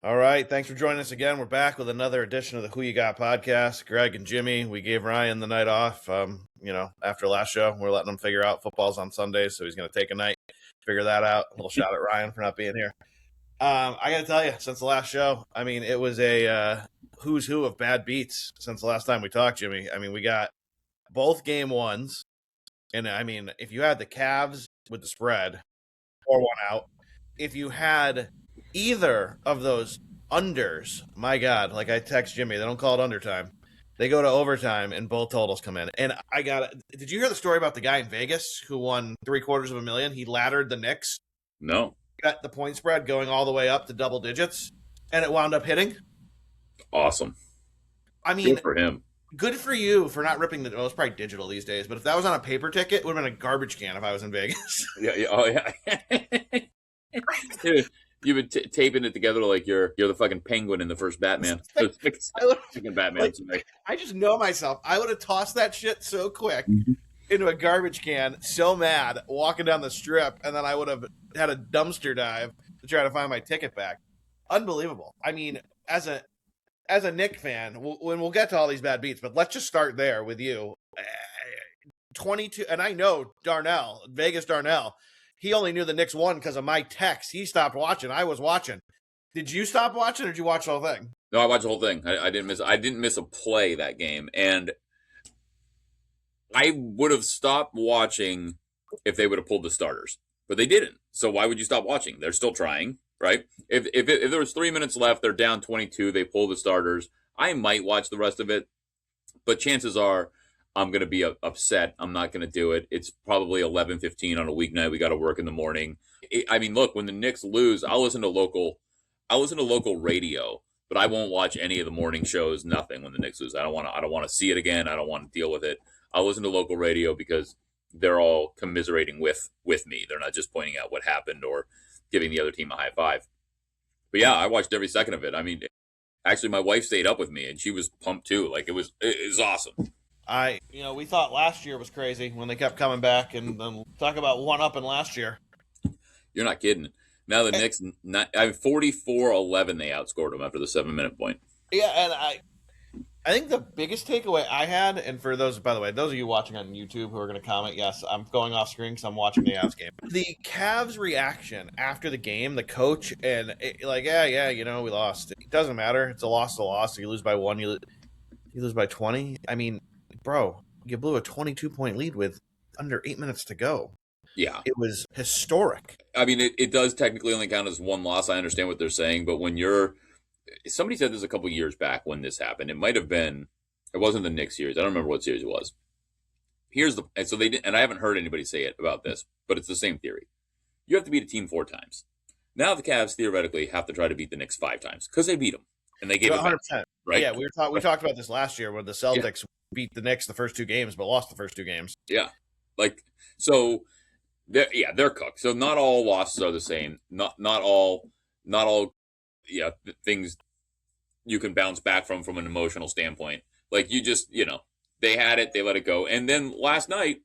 All right. Thanks for joining us again. We're back with another edition of the Who You Got podcast. Greg and Jimmy, we gave Ryan the night off. After last show, we're letting him figure out football's on Sundays, so he's going to take a night, figure that out. A little shout at Ryan for not being here. I got to tell you, since the last show, it was a who's who of bad beats since the last time we talked, Jimmy. We got both game ones. And if you had the Cavs with the spread, 4-1 out, if you had either of those unders, my God, like I text Jimmy, they don't call it undertime. They go to overtime and both totals come in. And did you hear the story about the guy in Vegas who won $750,000? He laddered the Knicks. No. Got the point spread going all the way up to double digits, and it wound up hitting. Awesome. Good for him. Good for you for not ripping it's probably digital these days, but if that was on a paper ticket, it would have been a garbage can if I was in Vegas. Yeah. Oh, yeah. You've been taping it together like you're the fucking penguin in the first Batman. Batman. I just know myself. I would have tossed that shit so quick into a garbage can, so mad, walking down the strip, and then I would have had a dumpster dive to try to find my ticket back. Unbelievable. As a Knick fan, we'll get to all these bad beats, but let's just start there with you. 22, and I know Vegas Darnell, he only knew the Knicks won because of my text. He stopped watching. I was watching. Did you stop watching, or did you watch the whole thing? No, I watched the whole thing. I didn't miss a play that game, and I would have stopped watching if they would have pulled the starters, but they didn't. So why would you stop watching? They're still trying, right? If there was 3 minutes left, they're down 22, they pull the starters, I might watch the rest of it, but chances are I'm going to be upset. I'm not going to do it. It's probably 11:15 on a weeknight. We got to work in the morning. Look, when the Knicks lose, I'll listen to local radio, but I won't watch any of the morning shows. Nothing when the Knicks lose. I don't want to see it again. I don't want to deal with it. I'll listen to local radio because they're all commiserating with me. They're not just pointing out what happened or giving the other team a high five. But yeah, I watched every second of it. Actually, my wife stayed up with me, and she was pumped too. Like it was awesome. We thought last year was crazy when they kept coming back, and talk about one-upping last year. You're not kidding. Now the Knicks, 44-11, they outscored them after the 7-minute point. Yeah, and I think the biggest takeaway I had, and for those, by the way, those of you watching on YouTube who are going to comment, yes, I'm going off screen because I'm watching the Avs game. The Cavs reaction after the game, the coach, and we lost. It doesn't matter. It's a loss. You lose by 1, you lose by 20. Bro, you blew a 22-point lead with under 8 minutes to go. Yeah. It was historic. It does technically only count as one loss. I understand what they're saying, but when somebody said this a couple years back when this happened, it wasn't the Knicks series. I don't remember what series it was. And I haven't heard anybody say it about this, but it's the same theory. You have to beat a team 4 times. Now the Cavs theoretically have to try to beat the Knicks 5 times because they beat them and they gave 100%. It back, right? Yeah, we talked about this last year when the Celtics beat the Knicks the first 2 games, but lost the first 2 games. Yeah, they're cooked. So not all losses are the same. Not all. Things you can bounce back from an emotional standpoint. Like you just, they had it, they let it go. And then last night,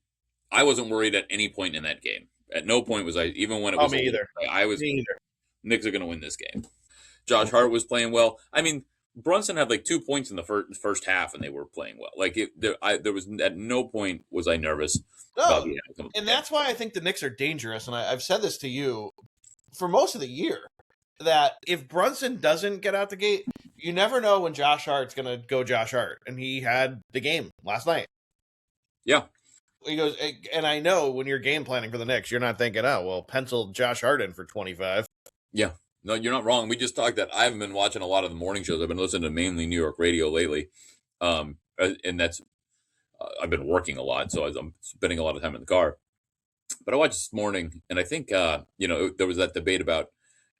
I wasn't worried at any point in that game. At no point was I, even when it was me either. Knicks are going to win this game. Josh Hart was playing well. Brunson had like 2 points in the first half, and they were playing well. Like there was at no point was I nervous. No, and that's why I think the Knicks are dangerous. And I've said this to you for most of the year, that if Brunson doesn't get out the gate, you never know when Josh Hart's going to go Josh Hart. And he had the game last night. Yeah. He goes, and I know when you're game planning for the Knicks, you're not thinking, pencil Josh Hart in for 25. Yeah. No, you're not wrong. We just talked that I haven't been watching a lot of the morning shows. I've been listening to mainly New York radio lately. And that's, I've been working a lot, so I'm spending a lot of time in the car. But I watched this morning, and I think, there was that debate about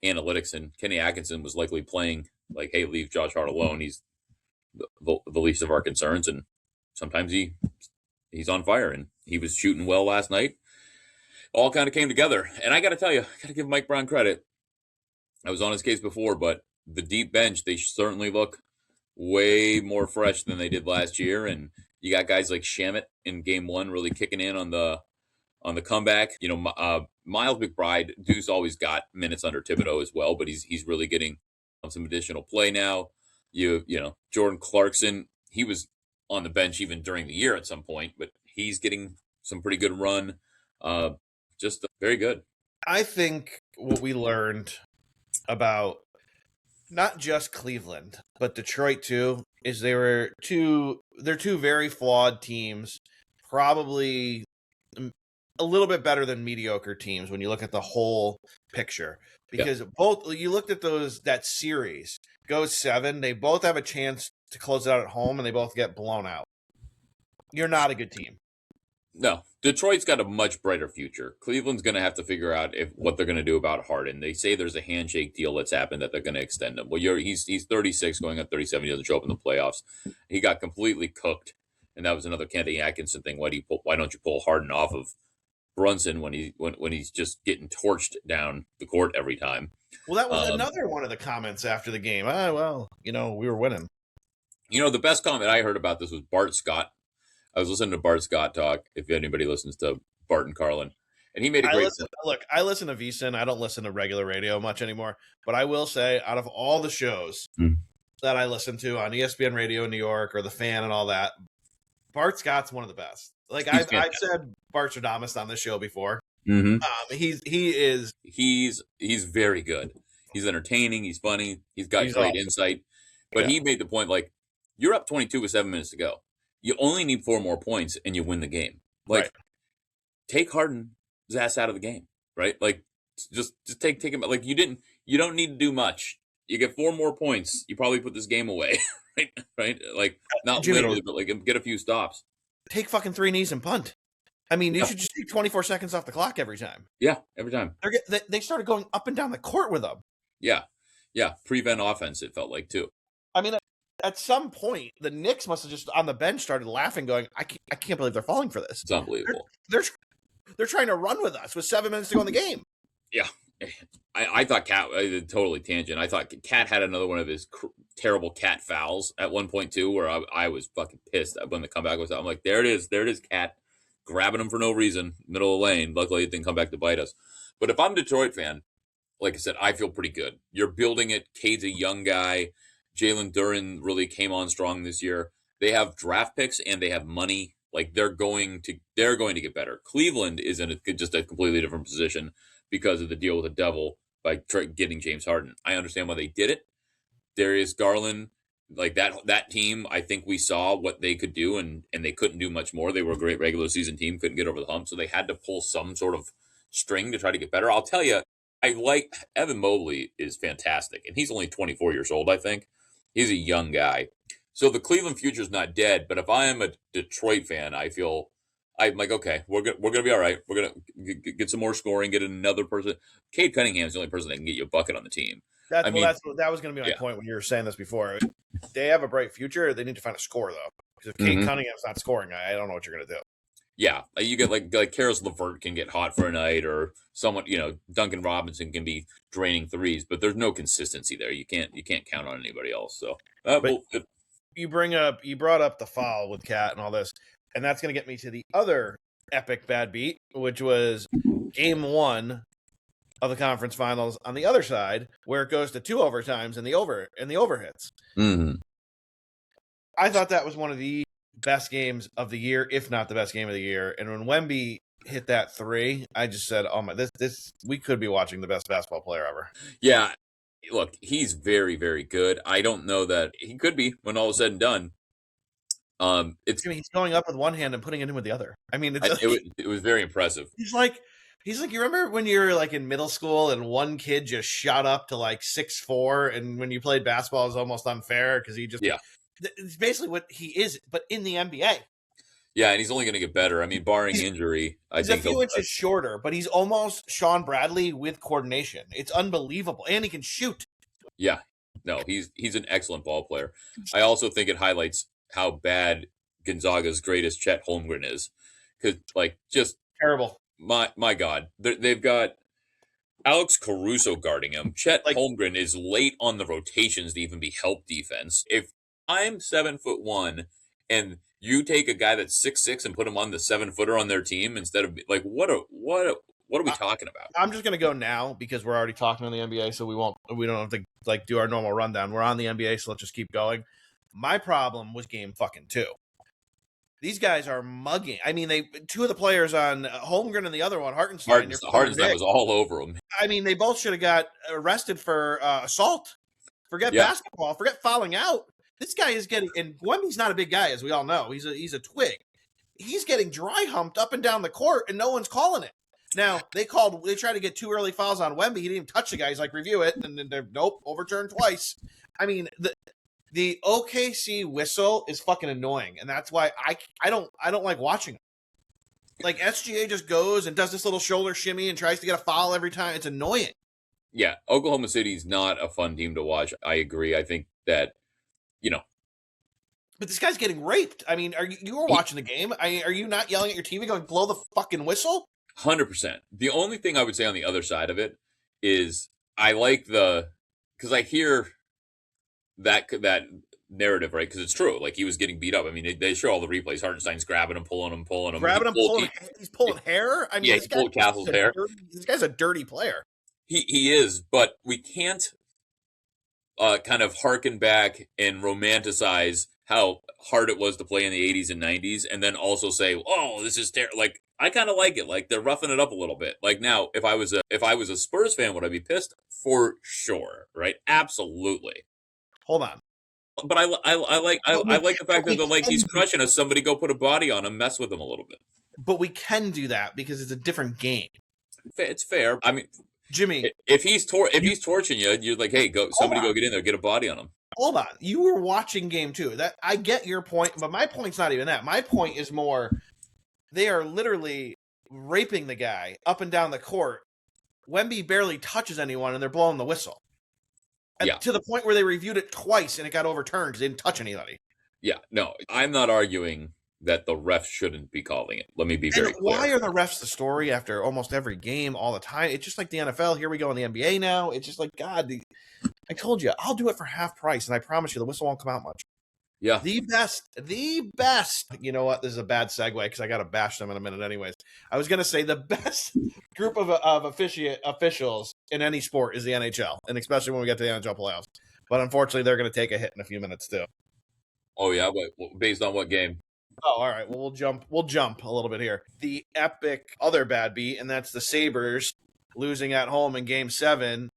analytics, and Kenny Atkinson was likely playing like, hey, leave Josh Hart alone. He's the least of our concerns, and sometimes he's on fire, and he was shooting well last night. All kind of came together, and I got to tell you, I got to give Mike Brown credit. I was on his case before, but the deep bench, they certainly look way more fresh than they did last year, and you got guys like Shamet in game 1 really kicking in on the comeback. Miles McBride, Deuce always got minutes under Thibodeau as well, but he's really getting some additional play now. You know, Jordan Clarkson, he was on the bench even during the year at some point, but he's getting some pretty good run. Just very good. I think what we learned about not just Cleveland, but Detroit too, is they're two very flawed teams, probably a little bit better than mediocre teams when you look at the whole picture. Because both, you looked at that series, goes 7, they both have a chance to close it out at home, and they both get blown out. You're not a good team. No, Detroit's got a much brighter future. Cleveland's going to have to figure out what they're going to do about Harden. They say there's a handshake deal that's happened that they're going to extend him. Well, he's 36, going on 37. He doesn't show up in the playoffs. He got completely cooked, and that was another Kenny Atkinson thing. Why don't you pull Harden off of Brunson when he's just getting torched down the court every time? Well, that was another one of the comments after the game. We were winning. The best comment I heard about this was Bart Scott. I was listening to Bart Scott talk, if anybody listens to Bart and Carlin. And he made a great point. I listen to VSiN. I don't listen to regular radio much anymore. But I will say, out of all the shows that I listen to on ESPN Radio in New York or The Fan and all that, Bart Scott's one of the best. Like, I've said Bart Stradamus on this show before. Mm-hmm. He's very good. He's entertaining. He's funny. He's got great insight. But he made the point, like, you're up 22 with 7 minutes to go. You only need 4 more points and you win the game. Like, take Harden's ass out of the game, right? Like, just take him. Like, you don't need to do much. You get 4 more points, you probably put this game away, right? Like, not Jimmy, literally, but like get a few stops. Take fucking 3 knees and punt. I mean, you should just take 24 seconds off the clock every time. Yeah, every time. They started going up and down the court with them. Yeah. Prevent offense, it felt like, too. I mean, at some point, the Knicks must have just on the bench started laughing, going, "I can't believe they're falling for this. It's unbelievable. They're trying to run with us with 7 minutes to go in the game." Yeah, I thought Cat totally tangent. I thought Cat had another one of his terrible Cat fouls at one point too, where I was fucking pissed when the comeback was out. I'm like, there it is, Cat grabbing him for no reason, middle of the lane. Luckily, it didn't come back to bite us. But if I'm a Detroit fan, like I said, I feel pretty good. You're building it. Cade's a young guy. Jalen Duren really came on strong this year. They have draft picks and they have money. Like, they're going to get better. Cleveland is in just a completely different position because of the deal with the devil by getting James Harden. I understand why they did it. Darius Garland, like that team, I think we saw what they could do, and they couldn't do much more. They were a great regular season team, couldn't get over the hump, so they had to pull some sort of string to try to get better. I'll tell you, I like Evan Mobley is fantastic, and he's only 24 years old, I think. He's a young guy. So the Cleveland future is not dead, but if I am a Detroit fan, I'm like, okay, we're gonna be all right. We're gonna get some more scoring, get another person. Cade Cunningham is the only person that can get you a bucket on the team. That was going to be my point when you were saying this before. They have a bright future. They need to find a score though, because if Cade Cunningham's not scoring, I don't know what you're gonna do. Yeah, you get like Karis LeVert can get hot for a night, or someone, Duncan Robinson can be draining threes, but there's no consistency there. You can't count on anybody else. So, you brought up the foul with Cat and all this, and that's going to get me to the other epic bad beat, which was Game 1 of the conference finals on the other side, where it goes to 2 overtimes and the overhits. Mm-hmm. I thought that was one of the best games of the year, if not the best game of the year. And when Wemby hit that 3, I just said, "Oh my, this we could be watching the best basketball player ever." Yeah, look, he's very, very good. I don't know that he could be when all is said and done. He's going up with one hand and putting it in with the other. I mean, it was very impressive. He's like, you remember when you were like in middle school and one kid just shot up to like 6'4", and when you played basketball it was almost unfair because he just It's basically what he is, but in the NBA. Yeah, and he's only going to get better. I mean, barring injury, I think he's a few inches shorter, but he's almost Sean Bradley with coordination. It's unbelievable, and he can shoot. Yeah, no, he's an excellent ball player. I also think it highlights how bad Gonzaga's greatest Chet Holmgren is, because just terrible. My God, they've got Alex Caruso guarding him. Chet Holmgren is late on the rotations to even be help defense. If I'm 7'1" and you take a guy that's 6'6" and put him on the 7-footer on their team instead of what What are we talking about? I'm just gonna go now because we're already talking on the NBA, so we don't have to like do our normal rundown. We're on the NBA, so let's just keep going. My problem was game fucking 2. These guys are mugging. I mean, two of the players on Holmgren and the other one, Hartenstein. Hartenstein was all over him. I mean, they both should have got arrested for assault. Forget basketball. Forget fouling out. This guy is getting, and Wemby's not a big guy, as we all know. He's a twig. He's getting dry humped up and down the court, and no one's calling it. Now they tried to get 2 early fouls on Wemby. He didn't even touch the guy. He's like, review it, and then they're nope, overturned twice. I mean, the OKC whistle is fucking annoying, and that's why I don't like watching it. Like SGA just goes and does this little shoulder shimmy and tries to get a foul every time. It's annoying. Yeah, Oklahoma City's not a fun team to watch. I agree. I think that, But this guy's getting raped. I mean, you were watching the game. Are you not yelling at your TV going, blow the fucking whistle? 100%. The only thing I would say on the other side of it is I like because I hear that narrative, right? Because it's true. Like, he was getting beat up. I mean, they show all the replays. Hartenstein's grabbing him, pulling him. He's pulling hair. I mean, he pulled Castle's hair. This guy's a dirty player. He is, but we can't kind of harken back and romanticize how hard it was to play in the 80s and 90s, and then also say, "Oh, this is terrible." Like, I kind of like it. Like, they're roughing it up a little bit. Like, now, if I was a Spurs fan, would I be pissed? For sure, right? Absolutely. Hold on. But I like the fact that he's crushing us. Somebody go put a body on him, mess with him a little bit. But we can do that because it's a different game. It's fair. I mean, Jimmy, if he's torching you, you're like, hey, go get in there, get a body on him. Hold on, you were watching game 2. That I get your point, but my point's not even that. My point is more, they are literally raping the guy up and down the court. Wemby barely touches anyone, and they're blowing the whistle. And to the point where they reviewed it twice, and it got overturned because they didn't touch anybody. Yeah, no, I'm not arguing that the refs shouldn't be calling it. Let me be very clear. Why are the refs the story after almost every game all the time? It's just like the NFL. Here we go in the NBA now. It's just like, God, I told you, I'll do it for half price, and I promise you the whistle won't come out much. Yeah. The best. You know what? This is a bad segue because I got to bash them in a minute anyways. I was going to say the best group of officials in any sport is the NHL, and especially when we get to the NHL playoffs. But unfortunately, they're going to take a hit in a few minutes too. Oh, yeah? Based on what game? Oh, all right. Well, we'll jump a little bit here. The epic other bad beat, and that's the Sabres losing at home in Game 7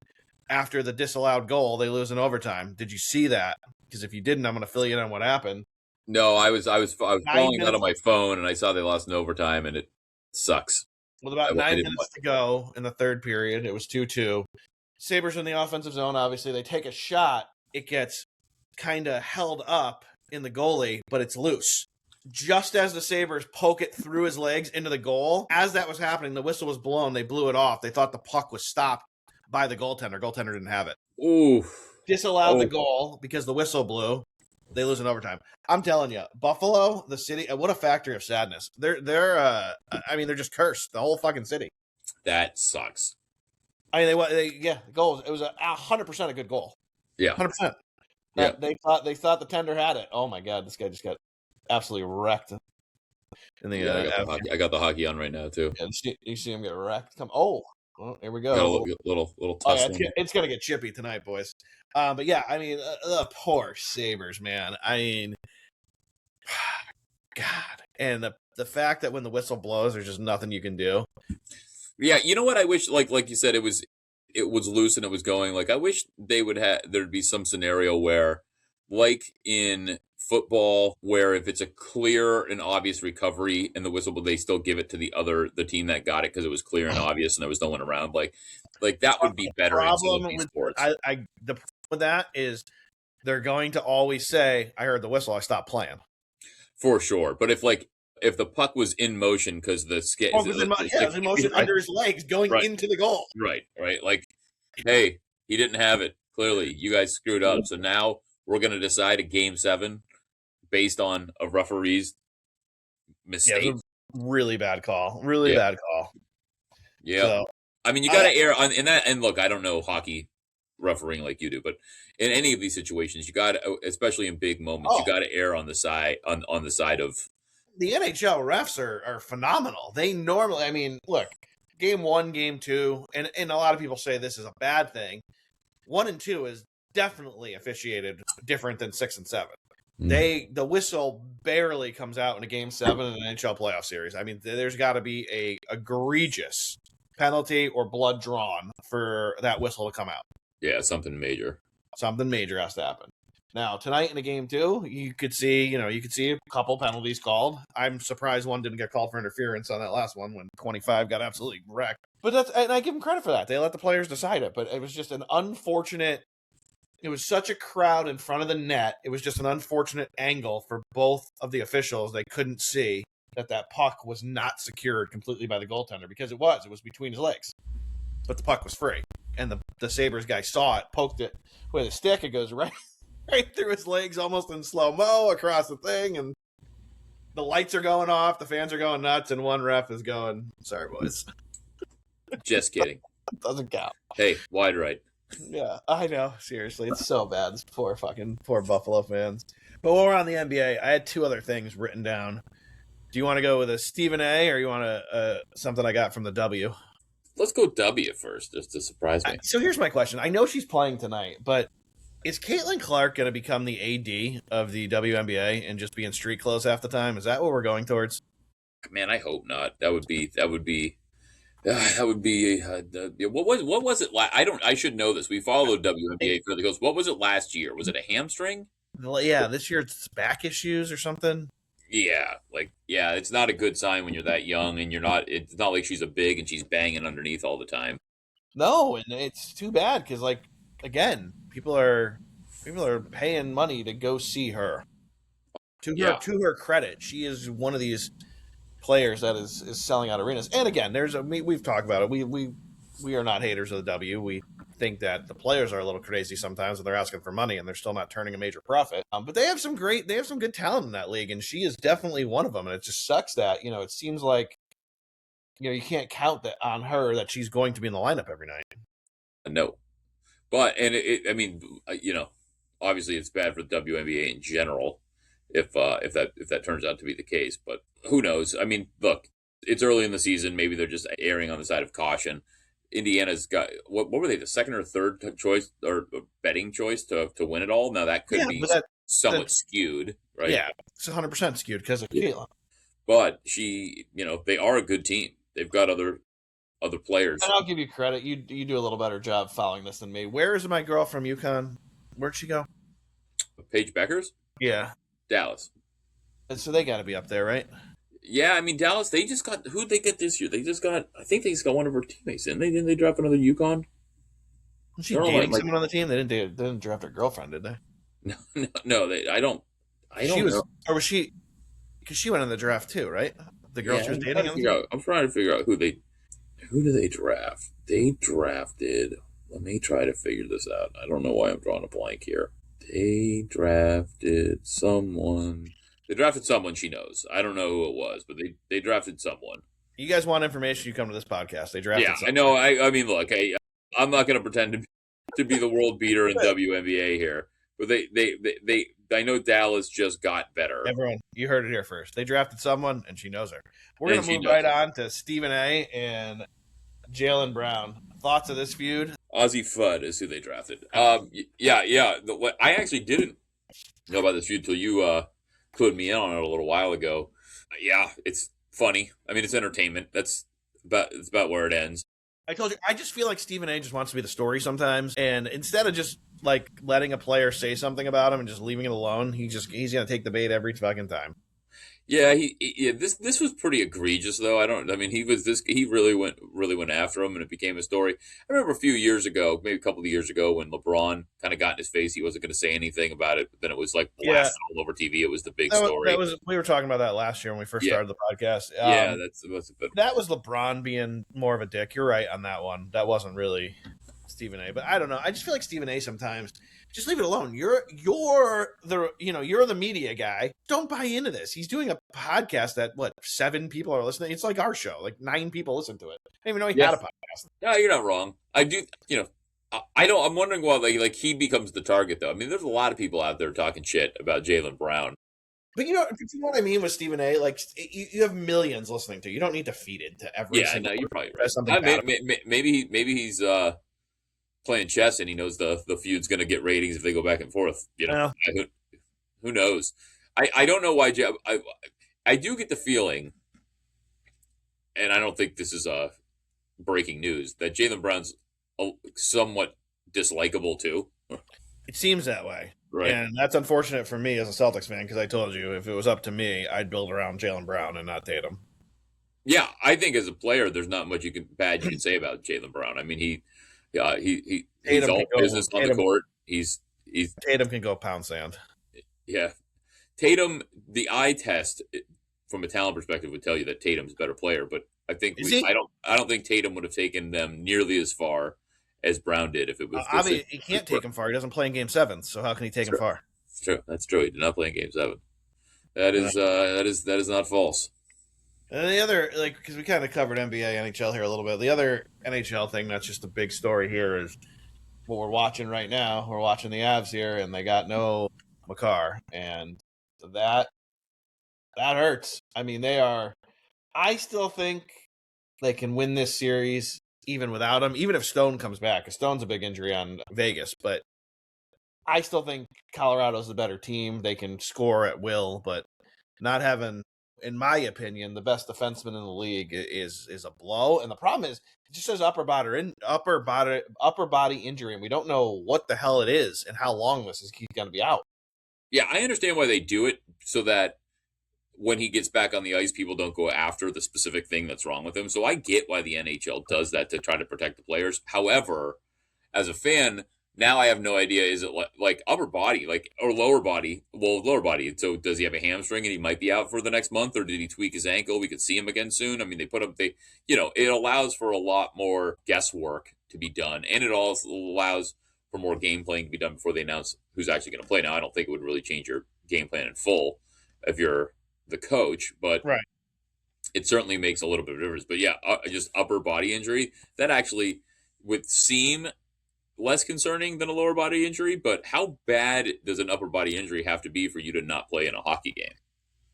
after the disallowed goal. They lose in overtime. Did you see that? Because if you didn't, I'm going to fill you in on what happened. No, I was falling out of my phone, and I saw they lost in overtime, and it sucks. With about 9 minutes to go in the third period, it was 2-2. Sabres in the offensive zone, obviously. They take a shot. It gets kind of held up in the goalie, but it's loose. Just as the Sabres poke it through his legs into the goal, as that was happening, the whistle was blown. They blew it off. They thought the puck was stopped by the goaltender. Goaltender didn't have it. Ooh. Disallowed the goal because the whistle blew. They lose in overtime. I'm telling you, Buffalo, the city, what a factory of sadness. They're just cursed. The whole fucking city. That sucks. I mean, goals. It was 100% a good goal. Yeah, 100%. Yeah. They thought the tender had it. Oh my God, this guy just got absolutely wrecked. In the I got the hockey on right now too. Yeah, you see him get wrecked. Here we go. Got a little tough. It's gonna get chippy tonight, boys. But yeah, I mean, the poor Sabres, man. I mean, God, and the fact that when the whistle blows, there's just nothing you can do. Yeah, you know what? I wish, like you said, it was loose and it was going. Like, I wish there'd be some scenario where, like in football, where if it's a clear and obvious recovery and the whistle, but they still give it to the team that got it because it was clear and obvious and there was no one around. Like that would be better in some of these sports. The problem with that is they're going to always say, "I heard the whistle, I stopped playing." For sure, but if the puck was in motion because the skate was in motion under his legs going into the goal. Right. Like, hey, he didn't have it. Clearly, you guys screwed up. So now we're going to decide a Game 7 based on a referee's mistake. Yeah, really bad call. Bad call. Yeah. So, I mean, you got to err on in that. And look, I don't know hockey refereeing like you do, but in any of these situations, you got to, especially in big moments, you got to err on the side of. The NHL refs are phenomenal. They normally, I mean, look, game 1, game 2, and a lot of people say this is a bad thing. 1 and 2 is definitely officiated different than 6 and 7. The whistle barely comes out in a game 7 in an NHL playoff series. I mean, there's got to be a egregious penalty or blood drawn for that whistle to come out. Yeah, something major. Something major has to happen. Now, tonight in a game 2, you could see a couple penalties called. I'm surprised one didn't get called for interference on that last one when 25 got absolutely wrecked. But and I give them credit for that. They let the players decide it, but it was just an unfortunate. It was such a crowd in front of the net. It was just an unfortunate angle for both of the officials. They couldn't see that puck was not secured completely by the goaltender, because it was between his legs, but the puck was free. And the Sabres guy saw it, poked it with a stick. It goes right through his legs, almost in slow-mo across the thing. And the lights are going off. The fans are going nuts. And one ref is going, sorry, boys. Just kidding. Doesn't count. Hey, wide right. Yeah, I know. Seriously, it's so bad. It's poor Buffalo fans. But while we're on the NBA, I had 2 other things written down. Do you want to go with a Stephen A, or you want to something I got from the W? Let's go W first, just to surprise me. So here's my question. I know she's playing tonight, but is Caitlin Clark going to become the AD of the WNBA and just be in street clothes half the time? Is that what we're going towards? Man, I hope not. That would be. What was it? I should know this. We follow WNBA fairly close. What was it last year? Was it a hamstring? Yeah, this year it's back issues or something. Yeah, it's not a good sign when you're that young and you're not. It's not like she's a big and she's banging underneath all the time. No, and it's too bad because, again, people are paying money to go see her. To her credit, she is one of these players that is selling out arenas. And again, we've talked about it. We are not haters of the W. We think that the players are a little crazy sometimes when they're asking for money and they're still not turning a major profit. But they have some good talent in that league, and she is definitely one of them. And it just sucks that, it seems like, you can't count that on her that she's going to be in the lineup every night. No, but obviously it's bad for the WNBA in general if that turns out to be the case. But who knows? I mean, look, it's early in the season. Maybe they're just erring on the side of caution. Indiana's got what were they, the second or third choice or betting choice to win it all? Now that could be somewhat skewed, right? Yeah, it's 100% skewed because of Caitlin. But they are a good team. They've got other players. And I'll give you credit. You do a little better job following this than me. Where is my girl from UConn? Where'd she go? Paige Beckers? Yeah. Dallas. And so they got to be up there, right? Yeah, I mean, Dallas, they just got... Who'd they get this year? I think they just got one of her teammates, didn't they? Didn't they draft another UConn? Was she dating someone on the team? They didn't draft her girlfriend, did they? No, I don't know. Or was she... Because she went in the draft too, right? The girl she was dating? I'm trying to figure out who did they draft? They drafted... Let me try to figure this out. I don't know why I'm drawing a blank here. They drafted someone... They drafted someone she knows. I don't know who it was, but they drafted someone. You guys want information, you come to this podcast. They drafted someone. I know. I mean, look, I'm not going to pretend to be the world beater in WNBA here, but I know Dallas just got better. Everyone, you heard it here first. They drafted someone, and she knows her. We're going to move right on to Stephen A. and Jaylen Brown. Thoughts of this feud? Ozzie Fudd is who they drafted. Yeah. I actually didn't know about this feud until you clued me in on it a little while ago. Yeah, it's funny. I mean, it's entertainment. It's about where it ends. I told you, I just feel like Stephen A. just wants to be the story sometimes, and instead of just letting a player say something about him and just leaving it alone, he's gonna take the bait every fucking time. Yeah, this was pretty egregious though. He really went after him, and it became a story. I remember a few years ago, maybe a couple of years ago, when LeBron kind of got in his face. He wasn't going to say anything about it, but then it was blasted all over TV. It was the big story. We were talking about that last year when we first started the podcast. That was LeBron being more of a dick. You're right on that one. That wasn't really Stephen A. But I don't know. I just feel like Stephen A. sometimes. Just leave it alone. You're the media guy. Don't buy into this. He's doing a podcast that 7 people are listening. It's like our show. 9 people listen to it. I didn't even know he had a podcast. No, you're not wrong. I do. I don't. I'm wondering why he becomes the target though. I mean, there's a lot of people out there talking shit about Jaylen Brown. But you know what I mean with Stephen A. Like you have millions listening to. You don't need to feed it to every Yeah, single no, you're person probably who right. says something bad. Maybe he's playing chess and he knows the feud's going to get ratings if they go back and forth. Well, Who knows? I don't know why. I do get the feeling, and I don't think this is breaking news, that Jaylen Brown's somewhat dislikable too. it seems that way. Right. And that's unfortunate for me as a Celtics fan because I told you if it was up to me, I'd build around Jaylen Brown and not Tatum. Yeah, I think as a player, there's not much you can say about Jaylen Brown. I mean, he's all business on the court. He's Tatum can go pound sand. Yeah, Tatum. The eye test from a talent perspective would tell you that Tatum's a better player, but I don't think Tatum would have taken them nearly as far as Brown did if it was. I mean, he can't take him far. He doesn't play in Game 7, so how can he take him far? That's true. That's true. He did not play in Game 7. That is not false. And the other, because we kind of covered NBA, NHL here a little bit. The other NHL thing that's just a big story here is what we're watching right now. We're watching the Avs here, and they got no Makar, and that hurts. I mean, they are. I still think they can win this series even without him, even if Stone comes back. Because Stone's a big injury on Vegas, but I still think Colorado's the better team. They can score at will, but not having, in my opinion, the best defenseman in the league is a blow. And the problem is, it just says upper body injury, and we don't know what the hell it is and how long he's going to be out. Yeah, I understand why they do it so that when he gets back on the ice, people don't go after the specific thing that's wrong with him. So I get why the NHL does that to try to protect the players. However, as a fan, now I have no idea. Is it like upper body, or lower body? Well, lower body. So does he have a hamstring and he might be out for the next month, or did he tweak his ankle? We could see him again soon. I mean, it allows for a lot more guesswork to be done, and it also allows for more game playing to be done before they announce who's actually going to play. Now, I don't think it would really change your game plan in full if you're the coach, but right. It certainly makes a little bit of difference. But yeah, just upper body injury, that actually would seem less concerning than a lower body injury. But how bad does an upper body injury have to be for you to not play in a hockey game?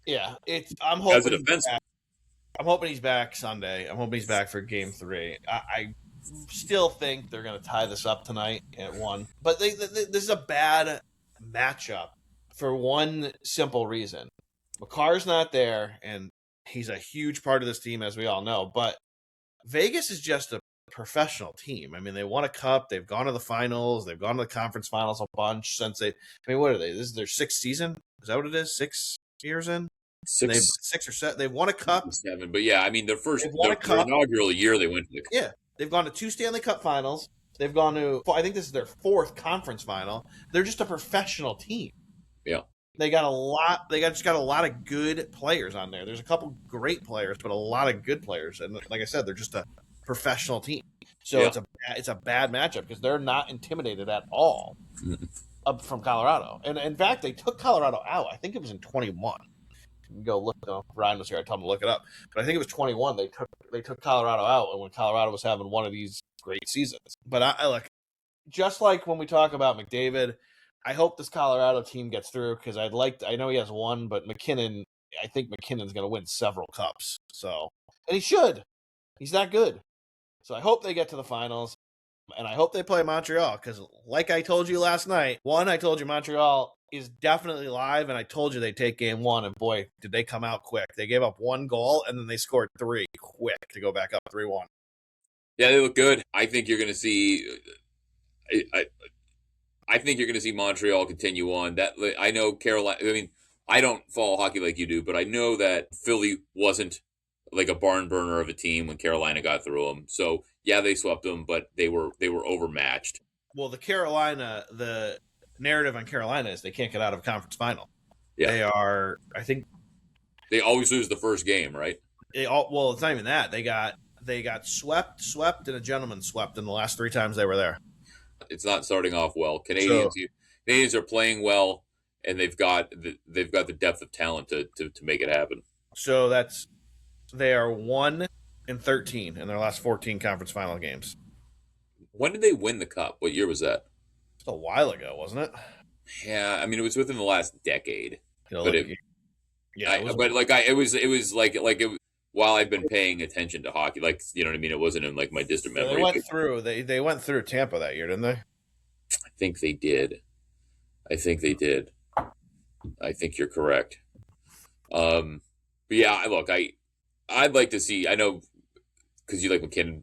Yeah, I'm hoping as a defenseman. I'm hoping he's back Sunday. I'm hoping he's back for Game 3. I still think they're going to tie this up tonight at 1. But this is a bad matchup for one simple reason. Makar's not there, and he's a huge part of this team, as we all know. But Vegas is just a professional team. I mean, they won a cup. They've gone to the finals. They've gone to the conference finals a bunch since they. I mean, what are they? This is their 6th season. Is that what it is? 6 years in. 6 or 7. They've won a cup. 7, but yeah, I mean, their inaugural year they went to the. Yeah, they've gone to 2 Stanley Cup finals. They've gone to. I think this is their 4th conference final. They're just a professional team. Yeah. They got a lot. They just got a lot of good players on there. There's a couple great players, but a lot of good players. And like I said, they're just a professional team. So it's a bad matchup because they're not intimidated at all up from Colorado. And in fact, they took Colorado out. I think it was in 21. You can go look. Ryan was here. I told him to look it up. But I think it was 21. They took Colorado out, and when Colorado was having one of these great seasons. But I look, just like when we talk about McDavid. I hope this Colorado team gets through because I know he has one, but I think McKinnon's going to win several cups. So, and he should. He's that good. So I hope they get to the finals, and I hope they play Montreal because, like I told you last night, I told you Montreal is definitely live, and I told you they'd take Game 1, and boy, did they come out quick. They gave up 1 goal, and then they scored 3 quick to go back up 3-1. Yeah, they look good. I think you're going to see. I think you're going to see Montreal continue on. That I know Carolina. I mean, I don't follow hockey like you do, but I know that Philly wasn't like a barn burner of a team when Carolina got through them. So yeah, they swept them, but they were overmatched. Well, the narrative on Carolina is they can't get out of a conference final. Yeah. They are. I think they always lose the first game, right? Well, it's not even that. They got swept, and a gentleman swept in the last 3 times they were there. It's not starting off well. Canadians are playing well, and they've got the depth of talent to make it happen. So they are 1-13 in their last 14 conference final games. When did they win the cup? What year was that? Just a while ago, wasn't it? Yeah, I mean it was within the last decade. Yeah, it was. But like it was like it. While I've been paying attention to hockey, like you know what I mean, it wasn't in like my distant They memory. went through. They went through Tampa that year, didn't they? I think they did. I think they did. I think you're correct. But yeah, look, I'd like to see. I know because you like McKinnon.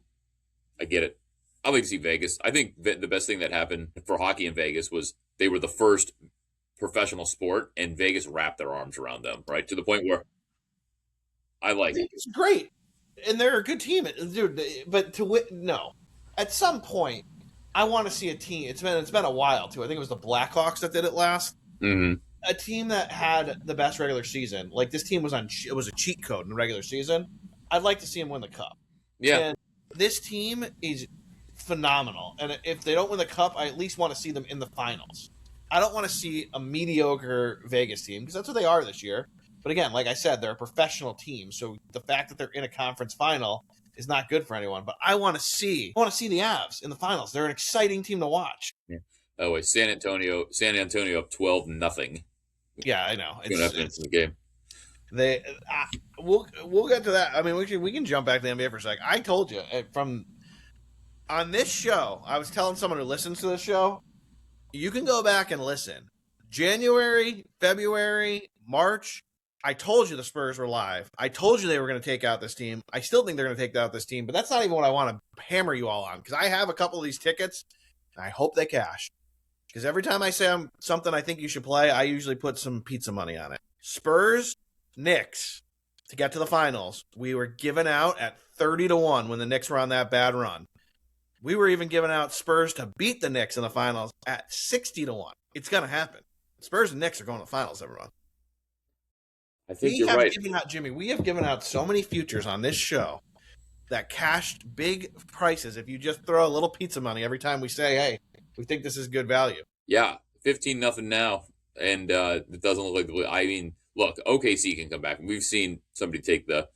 I get it. I'd like to see Vegas. I think the best thing that happened for hockey in Vegas was they were the first professional sport, and Vegas wrapped their arms around them, right? To the point where I like it. It's great, and they're a good team, dude. But no, at some point, I want to see a team. It's been a while too. I think it was the Blackhawks that did it last. Mm-hmm. A team that had the best regular season. Like this team was on. It was a cheat code in the regular season. I'd like to see them win the cup. Yeah. And this team is phenomenal. And if they don't win the cup, I at least want to see them in the finals. I don't want to see a mediocre Vegas team because that's what they are this year. But again, like I said, they're a professional team. So the fact that they're in a conference final is not good for anyone. But I want to see the Avs in the finals. They're an exciting team to watch. Yeah. Oh wait, San Antonio up 12-0. Yeah, I know. It's in the game. We'll get to that. I mean, we can jump back to the NBA for a second. I told you on this show. I was telling someone who listens to this show, you can go back and listen. January, February, March. I told you the Spurs were live. I told you they were going to take out this team. I still think they're going to take out this team, but that's not even what I want to hammer you all on because I have a couple of these tickets. And I hope they cash. Because every time I say something I think you should play, I usually put some pizza money on it. Spurs, Knicks, to get to the finals. We were given out at 30-1 when the Knicks were on that bad run. We were even giving out Spurs to beat the Knicks in the finals at 60-1. It's going to happen. Spurs and Knicks are going to the finals, everyone. I think you're right. Jimmy, we have given out so many futures on this show that cashed big prices if you just throw a little pizza money every time we say, hey, we think this is good value. Yeah, 15-0 now, and it doesn't look like. I mean, look, OKC can come back. We've seen somebody take the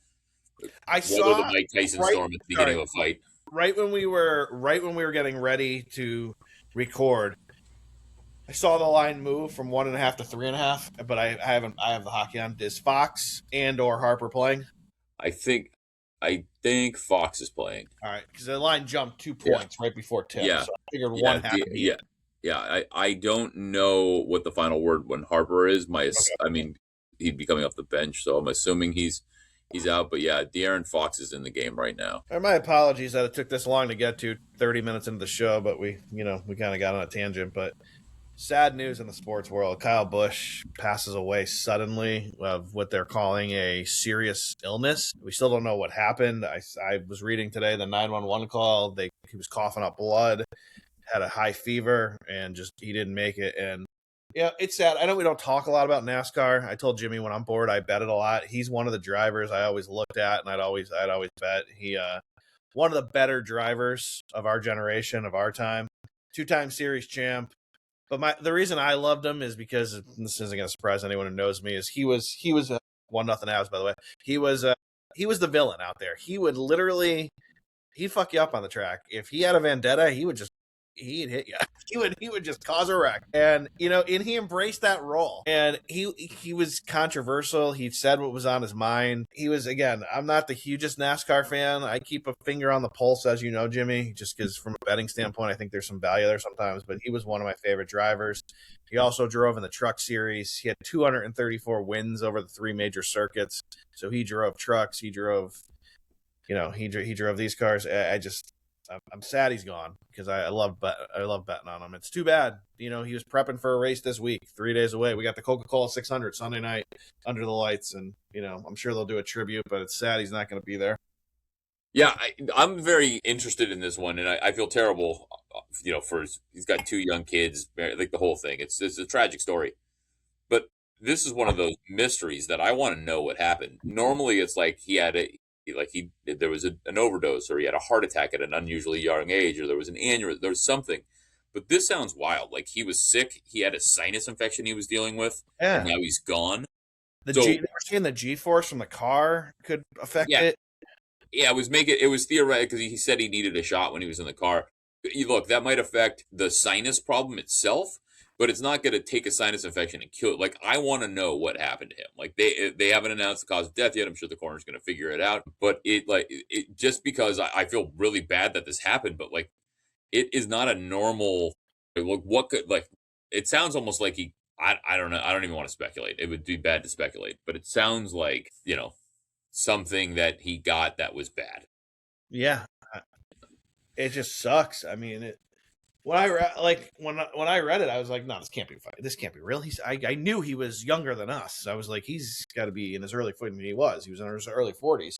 Mike Tyson storm at the beginning of a fight. Right when we were getting ready to record, I saw the line move from 1.5 to 3.5, but I have the hockey on. Is Fox and or Harper playing? I think Fox is playing. All right, because the line jumped 2 points right before tip. Yeah, so I figured one had to be. Yeah. I don't know what the final word when Harper is. I mean, he'd be coming off the bench, so I'm assuming he's out. But yeah, De'Aaron Fox is in the game right now. And my apologies that it took this long to get to 30 minutes into the show, but we kind of got on a tangent. But sad news in the sports world. Kyle Busch passes away suddenly of what they're calling a serious illness. We still don't know what happened. I was reading today the 911 call. He was coughing up blood, had a high fever, and just he didn't make it. And yeah, it's sad. I know we don't talk a lot about NASCAR. I told Jimmy when I'm bored, I bet it a lot. He's one of the drivers I always looked at, and I'd always bet. He one of the better drivers of our generation, of our time. 2-time series champ. But the reason I loved him is because this isn't going to surprise anyone who knows me. Is he was 1-0 Avs, by the way. He was the villain out there. He would he'd fuck you up on the track. If he had a vendetta, he'd hit you. He would just cause a wreck. And he embraced that role. And he was controversial. He said what was on his mind. He was, again, I'm not the hugest NASCAR fan. I keep a finger on the pulse, as you know, Jimmy, just because from a betting standpoint, I think there's some value there sometimes. But he was one of my favorite drivers. He also drove in the truck series. He had 234 wins over the 3 major circuits. So he drove trucks. He drove, he drove these cars. I'm sad he's gone because I love betting on him. It's too bad. He was prepping for a race this week, 3 days away. We got the Coca-Cola 600 Sunday night under the lights, and I'm sure they'll do a tribute, but it's sad he's not going to be there. Yeah, I'm very interested in this one, and I feel terrible, he's got 2 young kids, like the whole thing. It's a tragic story, but this is one of those mysteries that I want to know what happened. Normally, it's like there was an overdose, or he had a heart attack at an unusually young age, or there was an aneurysm, there was something. But this sounds wild. Like he was sick, he had a sinus infection he was dealing with, and now he's gone. They were saying the G-force from the car could affect it. Yeah, it was theoretical because he said he needed a shot when he was in the car. Look, that might affect the sinus problem itself, but it's not going to take a sinus infection and kill it. Like, I want to know what happened to him. Like, they haven't announced the cause of death yet. I'm sure the coroner's going to figure it out. But it just because I feel really bad that this happened, but like, it is not a normal. Like, what could, like, it sounds almost like I don't know. I don't even want to speculate. It would be bad to speculate, but it sounds like, something that he got that was bad. Yeah, it just sucks. I mean, when I read it, I was like, no, this can't be fine. This can't be real. I knew he was younger than us. I was like, he's got to be in his early 40s. He was in his early 40s.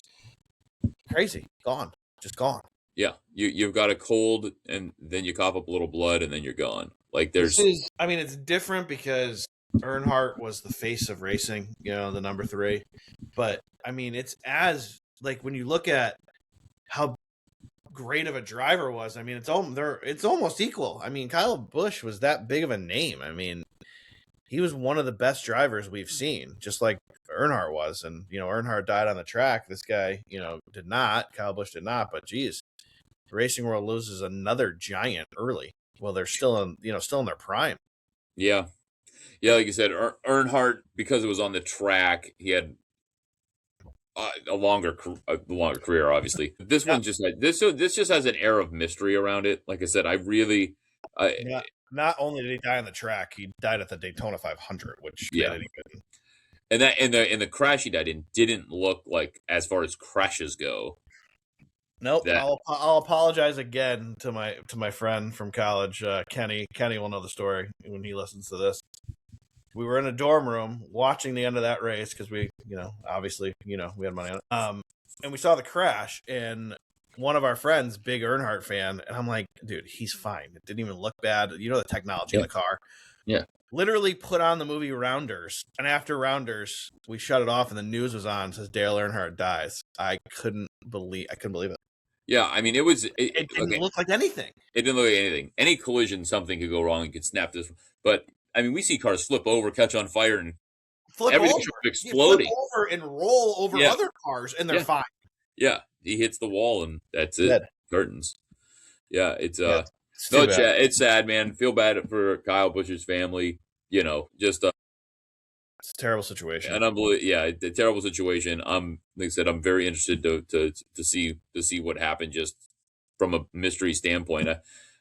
Crazy, gone, just gone. Yeah, you've got a cold, and then you cough up a little blood, and then you're gone. Like, it's different because Earnhardt was the face of racing, the number 3. But I mean, it's as like when you look at how great of a driver was. I mean, it's almost equal. I mean, Kyle Busch was that big of a name. I mean, he was one of the best drivers we've seen, just like Earnhardt was. And Earnhardt died on the track. This guy, did not. Kyle Busch did not. But geez, the racing world loses another giant early. Well, they're still in their prime. Yeah, like you said, Earnhardt, because it was on the track, he had a longer career, obviously. This one just this just has an air of mystery around it. Like I said, not only did he die on the track, he died at the Daytona 500, which and that in the crash he died in didn't look like, as far as crashes go. Nope. I'll apologize again to my friend from college, Kenny. Kenny will know the story when he listens to this. We were in a dorm room watching the end of that race because we, obviously, we had money on it. And we saw the crash, and one of our friends, big Earnhardt fan, and I'm like, dude, he's fine. It didn't even look bad. The technology in the car. Yeah. Literally put on the movie Rounders, and after Rounders, we shut it off, and the news was on. It says Dale Earnhardt dies. I couldn't believe it. Yeah, I mean, it didn't look like anything. It didn't look like anything. Any collision, something could go wrong. You could snap this, but I mean, we see cars flip over, catch on fire, and everything exploding. Flip over and roll over other cars, and they're fine. Yeah, he hits the wall, and that's it. Curtains. Yeah, it's it's sad, man. Feel bad for Kyle Busch's family. Just it's a terrible situation. A terrible situation. Like I said, I'm very interested to see what happened, just from a mystery standpoint.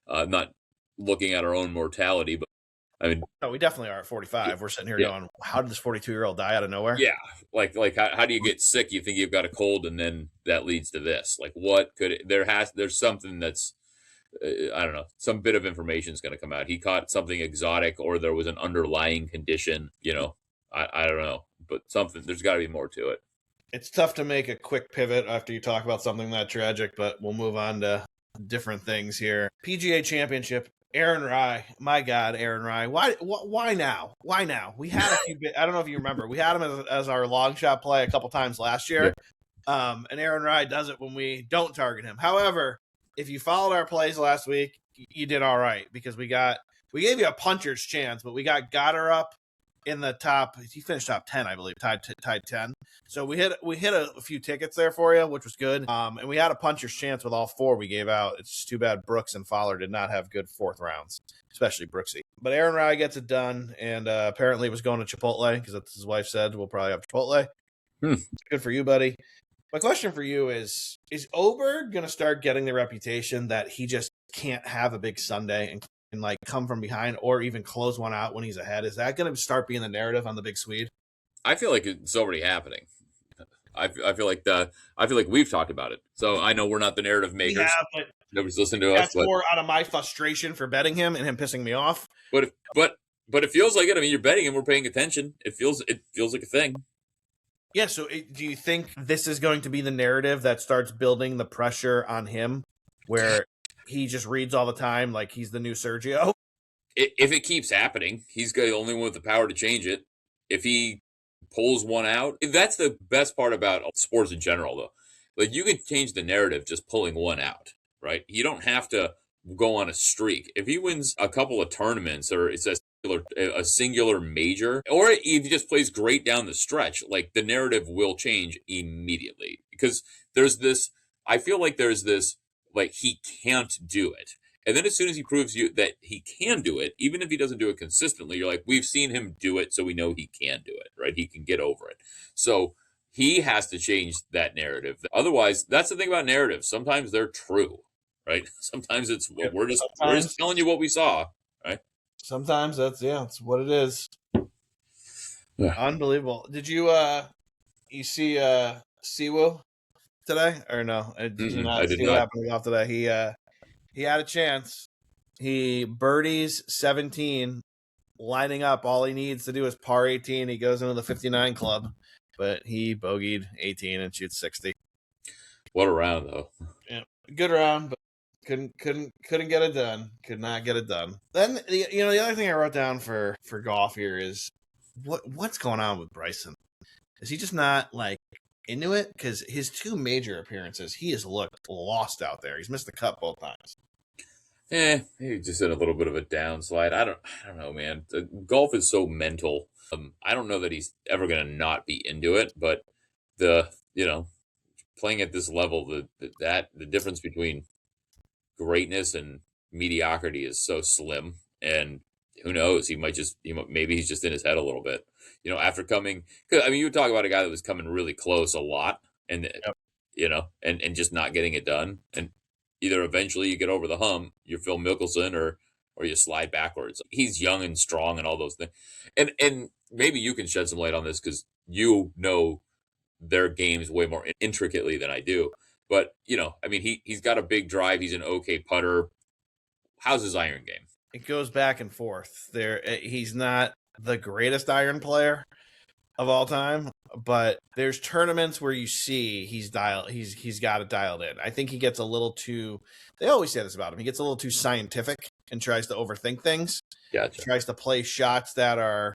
I'm not looking at our own mortality, but I mean, no, we definitely are at 45. We're sitting here going, how did this 42-year-old die out of nowhere? Yeah, like how do you get sick? You think you've got a cold, and then that leads to this. Like, what could it, there's something that's I don't know. Some bit of information is going to come out. He caught something exotic, or there was an underlying condition. I don't know, but there's got to be more to it. It's tough to make a quick pivot after you talk about something that tragic, but we'll move on to different things here. PGA Championship, Aaron Rai. My God, Aaron Rai. Why now? Why now? We had a few I don't know if you remember. We had him as our long shot play a couple times last year. Yeah. And Aaron Rai does it when we don't target him. However, if you followed our plays last week, you did all right, because we gave you a puncher's chance, but we got Goddard up in the top. He finished top 10, I believe, tied 10. So we hit a few tickets there for you, which was good. And we had a puncher's chance with all 4 we gave out. It's just too bad Brooks and Fowler did not have good 4th rounds, especially Brooksy. But Aaron Rai gets it done, and apparently was going to Chipotle because his wife said we'll probably have Chipotle. Good for you, buddy. My question for you is Oberg going to start getting the reputation that he just can't have a big Sunday and like come from behind or even close one out when he's ahead? Is that going to start being the narrative on the Big Swede? I feel like it's already happening. I feel like we've talked about it. So I know we're not the narrative makers. Yeah, but nobody's listening to us. That's more out of my frustration for betting him and him pissing me off. But it feels like it. I mean, you're betting him. We're paying attention. It feels like a thing. Yeah, so do you think this is going to be the narrative that starts building the pressure on him, where he just reads all the time like he's the new Sergio? If it keeps happening, he's the only one with the power to change it. If he pulls one out, that's the best part about sports in general, though. Like, you can change the narrative just pulling one out, right? You don't have to go on a streak. If he wins a couple of tournaments, or it's a singular major, or if he just plays great down the stretch, like, the narrative will change immediately, because I feel like there's this, like, he can't do it. And then as soon as he proves you that he can do it, even if he doesn't do it consistently, you're like, we've seen him do it, so we know he can do it, right? He can get over it. So he has to change that narrative. Otherwise, that's the thing about narratives. Sometimes they're true, right? Sometimes it's we're just telling you what we saw, right? Sometimes that's what it is. Yeah. Unbelievable. Did you see Siwoo today or no? Did you not I did see not. what happened to golf today? He had a chance. He birdies 17, lining up. All he needs to do is par 18. He goes into the 59 club, but he bogeyed 18 and shoots 60. What a round, though. Yeah, good round, but couldn't get it done. Could not get it done. Then the other thing I wrote down for golf here is what's going on with Bryson? Is he just not like into it? Because his two major appearances, he has looked lost out there. He's missed the cut both times. He just in a little bit of a downslide. I don't know, man. Golf is so mental. I don't know that he's ever going to not be into it, but playing at this level, the difference between greatness and mediocrity is so slim, and who knows? Maybe he's just in his head a little bit. After coming, because you would talk about a guy that was coming really close a lot, and Yep. and just not getting it done, and either eventually you get over the hump, you're Phil Mickelson, or you slide backwards. He's young and strong and all those things, and maybe you can shed some light on this because you know their games way more intricately than I do. But he's got a big drive. He's an okay putter. How's his iron game? It goes back and forth. He's not the greatest iron player of all time, but there's tournaments where you see he's got it dialed in. I think he gets a little too. They always say this about him. He gets a little too scientific and tries to overthink things. Gotcha. He tries to play shots that are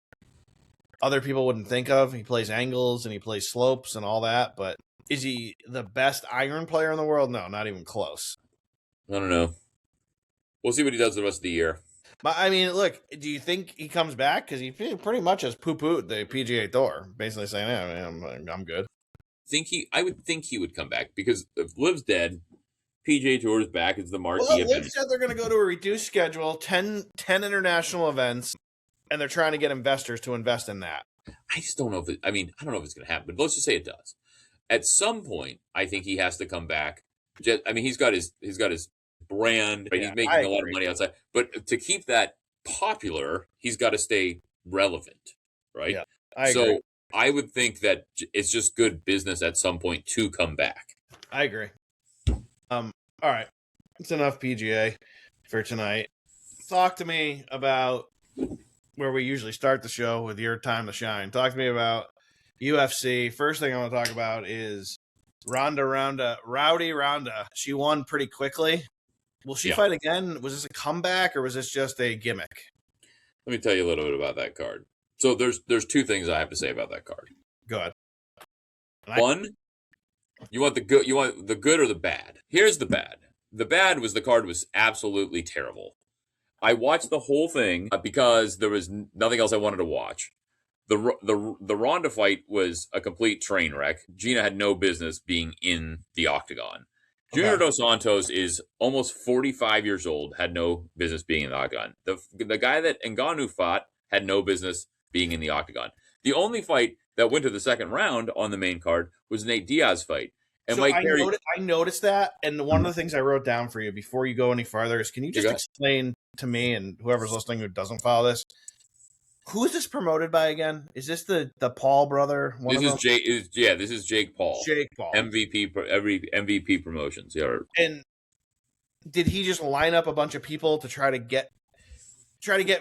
other people wouldn't think of. He plays angles and he plays slopes and all that, but is he the best iron player in the world? No, not even close. I don't know. We'll see what he does the rest of the year. But look, do you think he comes back? Because he pretty much has poo-pooed the PGA Tour, basically saying, "Yeah, I'm good." I would think he would come back because if Liv's dead, PGA Tour is back. It's the marquee event. Liv said they're going to go to a reduced schedule, 10 international events, and they're trying to get investors to invest in that. I just don't know if I don't know if it's going to happen, but let's just say it does. At some point, I think he has to come back. He's got his brand. Right? Yeah, he's making a lot of money outside, but to keep that popular, he's got to stay relevant, right? Yeah, I agree. I would think that it's just good business at some point to come back. I agree. All right, it's enough PGA for tonight. Talk to me about where we usually start the show with your time to shine. Talk to me about UFC. First thing I want to talk about is Rowdy Ronda. She won pretty quickly. Will she fight again? Was this a comeback or was this just a gimmick? Let me tell you a little bit about that card. So there's two things I have to say about that card. Go ahead. One, you want the good or the bad? Here's the bad. The bad was the card was absolutely terrible. I watched the whole thing because there was nothing else I wanted to watch. The Ronda fight was a complete train wreck. Gina had no business being in the octagon. Junior Dos Santos is almost 45 years old, had no business being in the octagon. The guy that Ngannou fought had no business being in the octagon. The only fight that went to the second round on the main card was Nate Diaz fight. And so I noticed that, and one of the things I wrote down for you before you go any farther is, can you just explain to me and whoever's listening who doesn't follow this, who is this promoted by again? Is this the Paul brother? This is Jake Paul. Jake Paul. MVP Promotions. Yeah. And did he just line up a bunch of people to try to get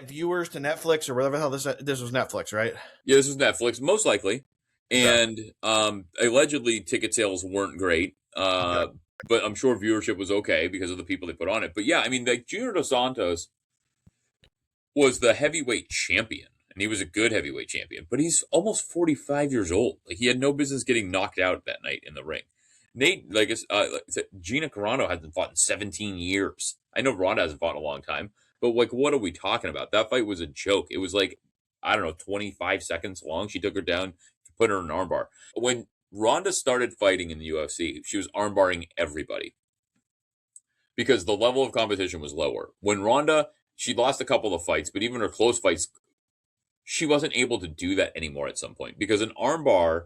viewers to Netflix or whatever the hell this was Netflix, right? Yeah, this was Netflix, most likely. And allegedly ticket sales weren't great. But I'm sure viewership was okay because of the people they put on it. But yeah, Junior Dos Santos was the heavyweight champion. And he was a good heavyweight champion, but he's almost 45 years old. Like, he had no business getting knocked out that night in the ring. Nate, Gina Carano hasn't fought in 17 years. I know Ronda hasn't fought in a long time, but what are we talking about? That fight was a joke. It was 25 seconds long. She took her down to put her in an armbar. When Ronda started fighting in the UFC, she was armbarring everybody. because the level of competition was lower. When Ronda, she lost a couple of fights, but even her close fights, she wasn't able to do that anymore at some point because an armbar,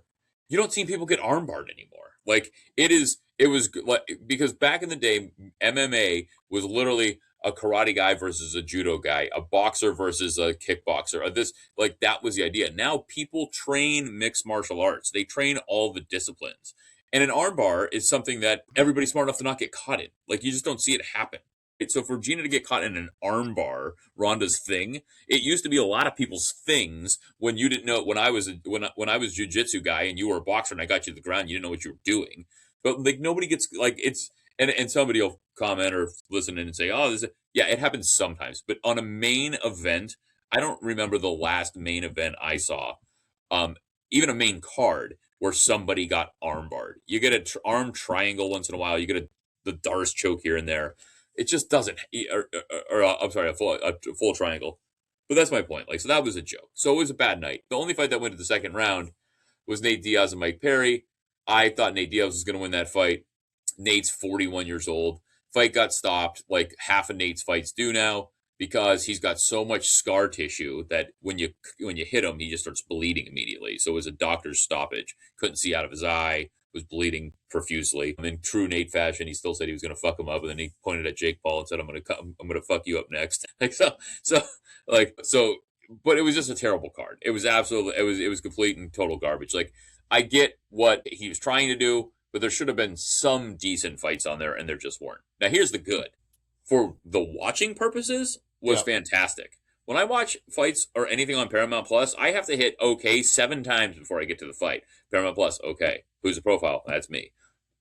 you don't see people get armbarred anymore. Like it was like because back in the day, MMA was literally a karate guy versus a judo guy, a boxer versus a kickboxer. This like that was the idea. Now people train mixed martial arts. They train all the disciplines. And an armbar is something that everybody's smart enough to not get caught in. Like you just don't see it happen. So for Gina to get caught in an armbar, Ronda's thing, it used to be a lot of people's things when you didn't know. When I was when I was jujitsu guy and you were a boxer and I got you to the ground, you didn't know what you were doing. But like nobody gets like it's and somebody will comment or listen in and say, oh, yeah, it happens sometimes. But on a main event, I don't remember the last main event I saw, um, even a main card where somebody got armbarred. You get an arm triangle once in a while. You get the Darce choke here and there. It just doesn't, I'm sorry, a full triangle. But that's my point. Like, so that was a joke. So it was a bad night. The only fight that went to the second round was Nate Diaz and Mike Perry. I thought Nate Diaz was going to win that fight. Nate's 41 years old. Fight got stopped, like half of Nate's fights do now, because he's got so much scar tissue that when you hit him, he just starts bleeding immediately. So it was a doctor's stoppage. Couldn't see out of his eye. Was bleeding profusely. In true Nate fashion, he still said he was going to fuck him up, and then he pointed at Jake Paul and said, "I'm going to fuck you up next." But it was just a terrible card. It was absolutely, it was complete and total garbage. Like I get what he was trying to do, but there should have been some decent fights on there, and there just weren't. Now here's the good: for the watching purposes, was fantastic. When I watch fights or anything on Paramount Plus, I have to hit OK 7 times before I get to the fight. Paramount Plus, OK. Who's the profile? That's me.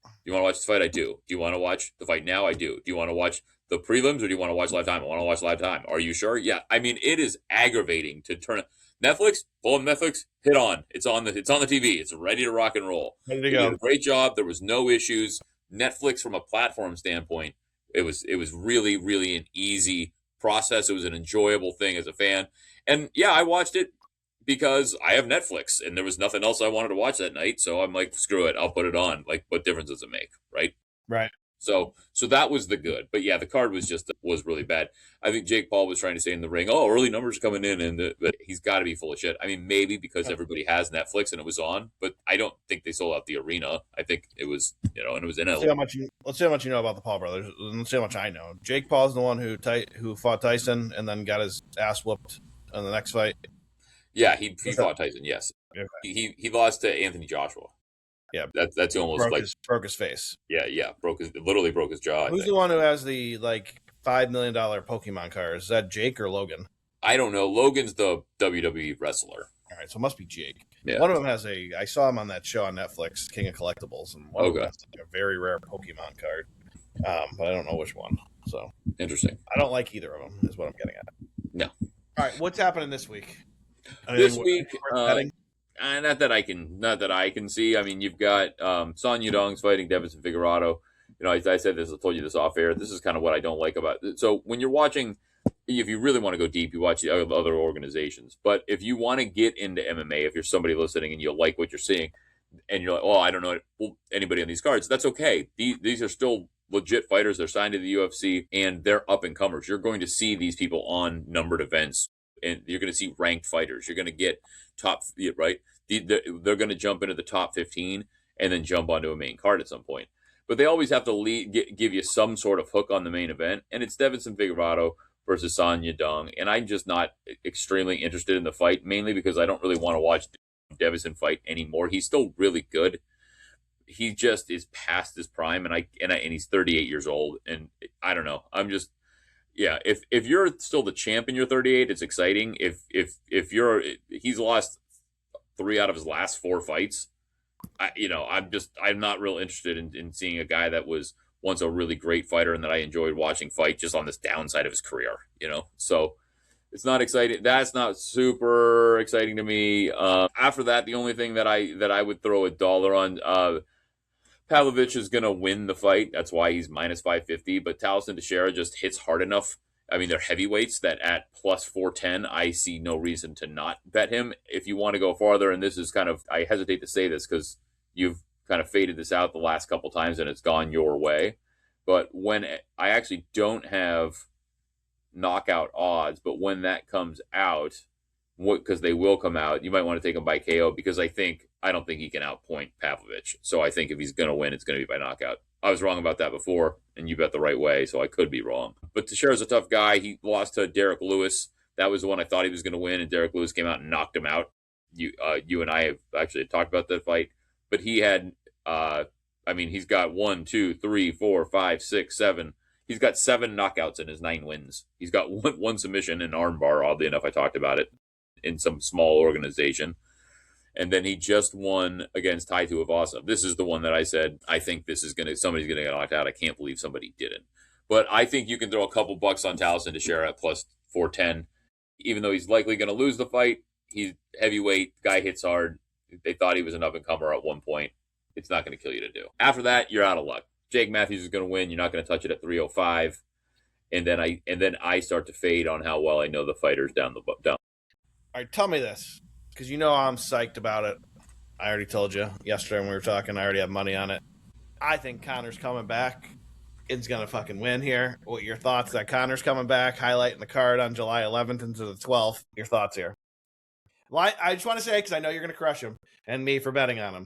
Do you want to watch the fight? I do. Do you want to watch the fight now? I do. Do you want to watch the prelims or do you want to watch live time? I want to watch live time. Are you sure? Yeah. I mean, it is aggravating to turn Netflix. Pull up Netflix. Hit on. It's on the TV. It's ready to rock and roll. Ready to go. Did a great job. There was no issues. Netflix, from a platform standpoint, it was really, really an easy process. It was an enjoyable thing as a fan. And yeah, I watched it because I have Netflix and there was nothing else I wanted to watch that night. So I'm like, screw it. I'll put it on. Like, what difference does it make? Right. Right. So that was the good. But yeah, the card was really bad. I think Jake Paul was trying to say in the ring, oh, early numbers coming in, and but he's got to be full of shit. I mean, maybe because everybody has Netflix and it was on, but I don't think they sold out the arena. I think it was, and it was in LA. Let's see how much you know about the Paul brothers. Let's see how much I know. Jake Paul's the one who fought Tyson and then got his ass whooped in the next fight. Yeah, he fought Tyson. Yes, okay. He lost to Anthony Joshua. Yeah, that's almost broke his face. Yeah, literally broke his jaw. Who's the one who has the $5 million Pokemon cards? Is that Jake or Logan? I don't know. Logan's the WWE wrestler. All right, so it must be Jake. Yeah. One of them has I saw him on that show on Netflix, King of Collectibles, and one of them has a very rare Pokemon card, but I don't know which one. So interesting. I don't like either of them. Is what I'm getting at. No. All right, what's happening this week? This week. Not that I can see. I mean, you've got Son Yudong's fighting Deiveson Figueiredo. I said this. I told you this off air. This is kind of what I don't like about it. So when you're watching, if you really want to go deep, you watch the other organizations. But if you want to get into MMA, if you're somebody listening and you like what you're seeing, and you're like, oh, I don't know anybody on these cards, that's okay. These are still legit fighters. They're signed to the UFC, and they're up and comers. You're going to see these people on numbered events, and you're going to see ranked fighters. You're going to get top, right? They're going to jump into the top 15 and then jump onto a main card at some point. But they always have to give you some sort of hook on the main event, and it's Deiveson Figueiredo versus Son Yudong, and I'm just not extremely interested in the fight, mainly because I don't really want to watch Deiveson fight anymore. He's still really good. He just is past his prime, and he's 38 years old, and I don't know. I'm just. Yeah, if you're still the champ and you're 38, it's exciting. If he's lost 3 out of his last 4 fights, I'm not real interested in seeing a guy that was once a really great fighter and that I enjoyed watching fight just on this downside of his career. So it's not exciting. That's not super exciting to me. After that, the only thing that I would throw a dollar on. Pavlovich is going to win the fight. That's why he's minus 550. But Taliesin Teixeira just hits hard enough. I mean, they're heavyweights that at plus 410, I see no reason to not bet him. If you want to go farther, and this is kind of, I hesitate to say this because you've kind of faded this out the last couple times and it's gone your way. But when I actually don't have knockout odds, but when that comes out, because they will come out, you might want to take him by KO because I don't think he can outpoint Pavlovich. So I think if he's going to win, it's going to be by knockout. I was wrong about that before, and you bet the right way, so I could be wrong. But Teixeira's a tough guy. He lost to Derek Lewis. That was the one I thought he was going to win, and Derek Lewis came out and knocked him out. You and I have actually talked about that fight, but he had, he's got 1, 2, 3, 4, 5, 6, 7. He's got 7 knockouts in his 9 wins. He's got one submission and armbar. Oddly enough, I talked about it in some small organization. And then he just won against Tai Tuivasa. This is the one that I said, I think somebody's going to get knocked out. I can't believe somebody didn't. But I think you can throw a couple bucks on Taliesin Teixeira at plus 410. Even though he's likely going to lose the fight, he's heavyweight, guy hits hard. They thought he was an up-and-comer at one point. It's not going to kill you to do. After that, you're out of luck. Jake Matthews is going to win. You're not going to touch it at 305. And then I start to fade on how well I know the fighters down. All right, tell me this, because you know I'm psyched about it. I already told you yesterday when we were talking. I already have money on it. I think Conor's coming back. Is going to fucking win here. What your thoughts that Conor's coming back, highlighting the card on July 11th into the 12th? Your thoughts here? Well, I just want to say, because I know you're going to crush him and me for betting on him.